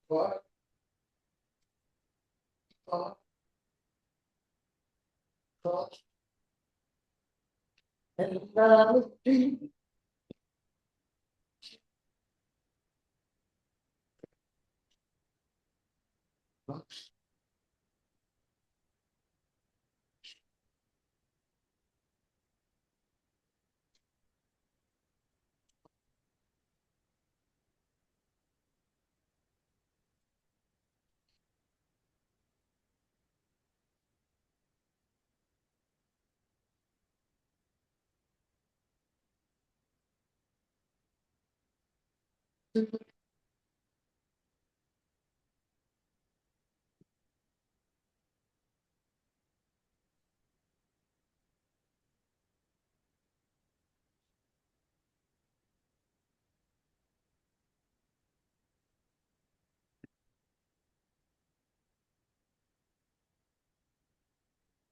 What? And now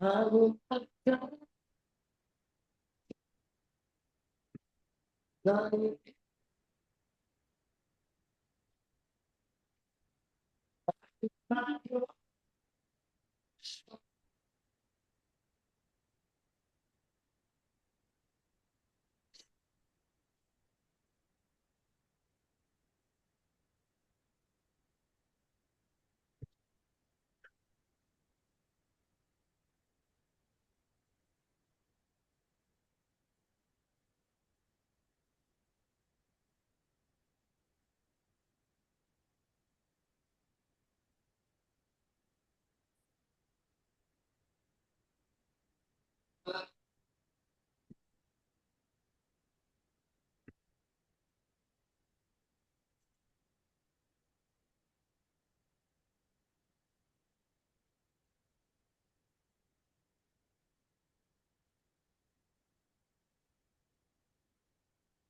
I will not go.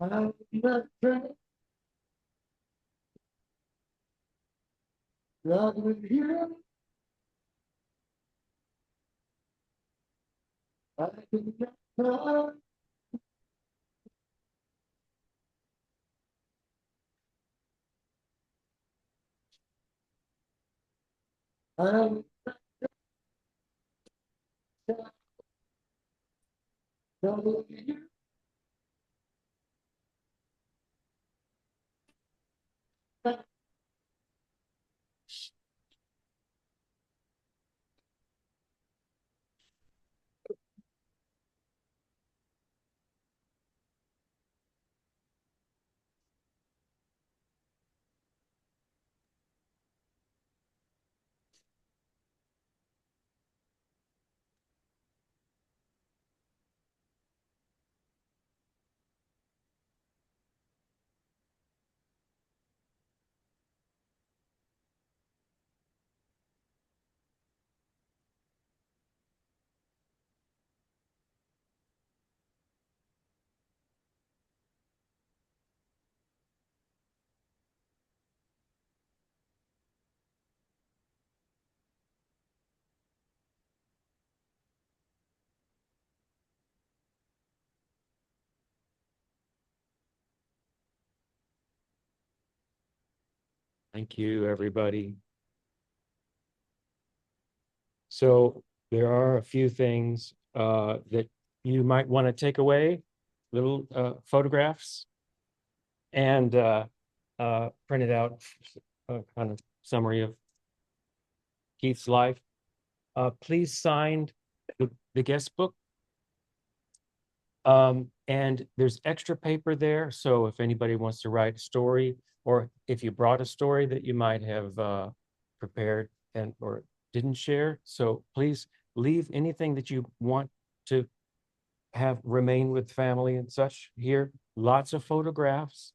I'm not trying. Not with you. I did not know. I'm not with you. Thank you, everybody. So there are a few things that you might want to take away, little photographs, and printed out a kind of summary of Keith's life. Please sign the guest book. And there's extra paper there. So if anybody wants to write a story, or if you brought a story that you might have prepared and or didn't share, so please leave anything that you want to have remain with family and such here. Lots of photographs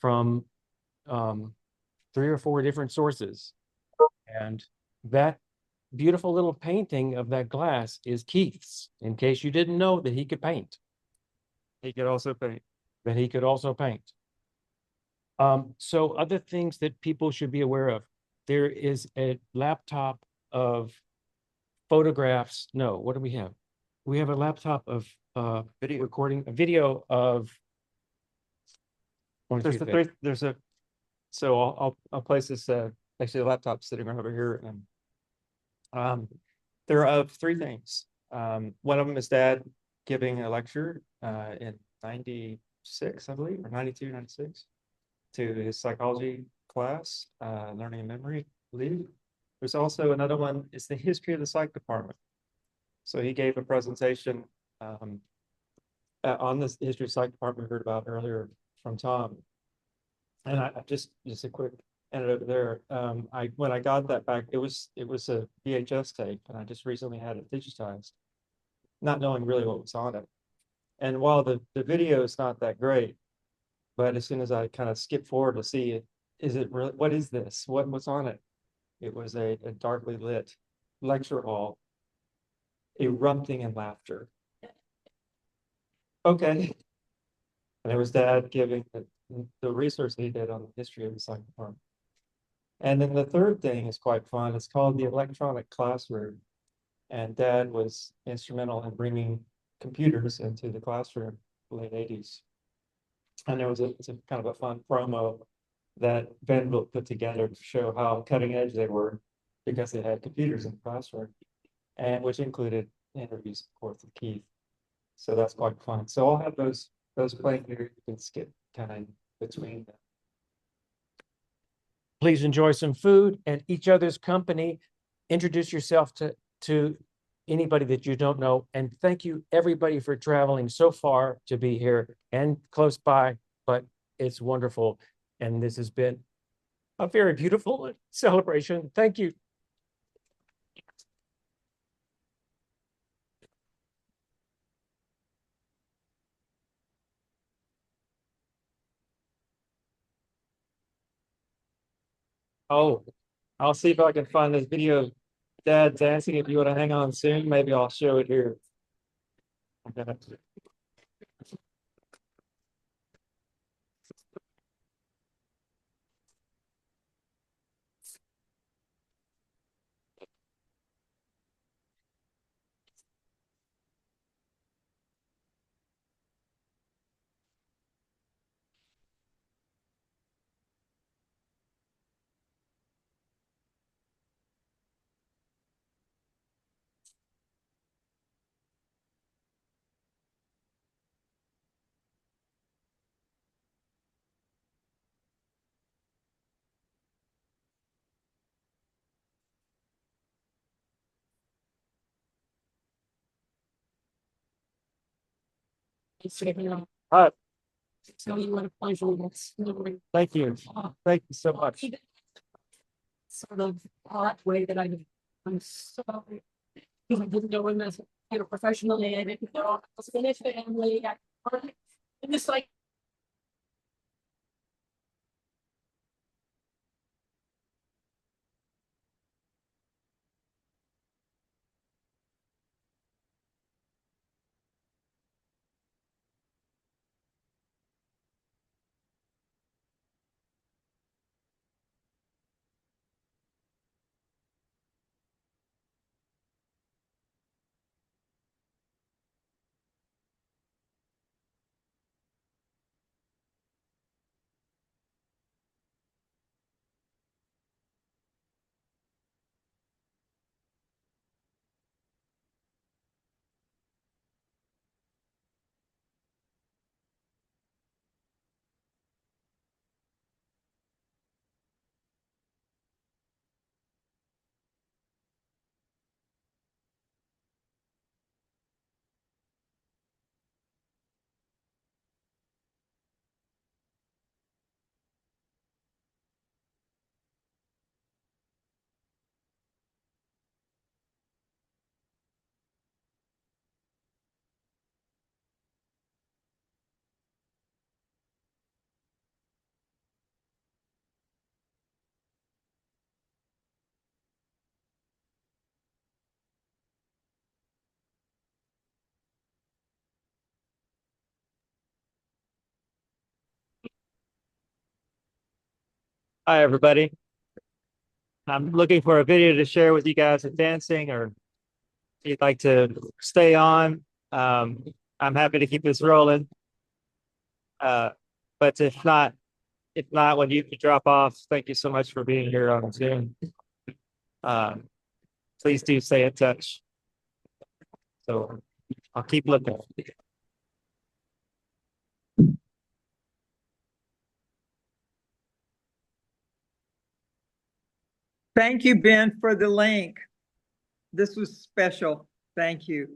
from 3 or 4 different sources. And that beautiful little painting of that glass is Keith's, in case you didn't know that he could paint. He could also paint. That he could also paint. So other things that people should be aware of. There is a laptop of photographs. No, what do we have? We have a laptop of video recording, a video of. There's a, so I'll place this, actually the laptop's sitting right over here. And there are 3 things. One of them is Dad giving a lecture in 96, I believe, or 92, 96, to his psychology class, learning and memory, I believe. There's also another one, it's the history of the psych department. So he gave a presentation on this history of psych department we heard about earlier from Tom. And I just a quick anecdote there. When I got that back, it was a VHS tape, and I just recently had it digitized, not knowing really what was on it. And while the video is not that great, but as soon as I kind of skip forward to see it, is it really, what is this? What's on it? It was a darkly lit lecture hall erupting in laughter. Okay. And it was Dad giving the research he did on the history of the psych department. And then the third thing is quite fun. It's called the electronic classroom. And Dad was instrumental in bringing computers into the classroom in the late 80s. And it's a kind of a fun promo that Vanderbilt put together to show how cutting edge they were, because they had computers in the classroom, and which included interviews, of course, with Keith. So that's quite fun. So I'll have those playing here. You can skip kind of between them. Please enjoy some food and each other's company. Introduce yourself to anybody that you don't know. And thank you, everybody, for traveling so far to be here and close by. But it's wonderful. And this has been a very beautiful celebration. Thank you. Oh, I'll see if I can find this video of Dad dancing. If you want to hang on soon, maybe I'll show it here. Hi. So you want to play for this? Thank you. Thank you so much. Sort of odd way that I'm sorry. Because I didn't know him as professionally. I didn't know I was in his family. And it's like, Hi, everybody. I'm looking for a video to share with you guys of dancing, or if you'd like to stay on, I'm happy to keep this rolling. But if not, when you drop off, thank you so much for being here on Zoom. Please do stay in touch. So I'll keep looking. Thank you, Ben, for the link. This was special. Thank you.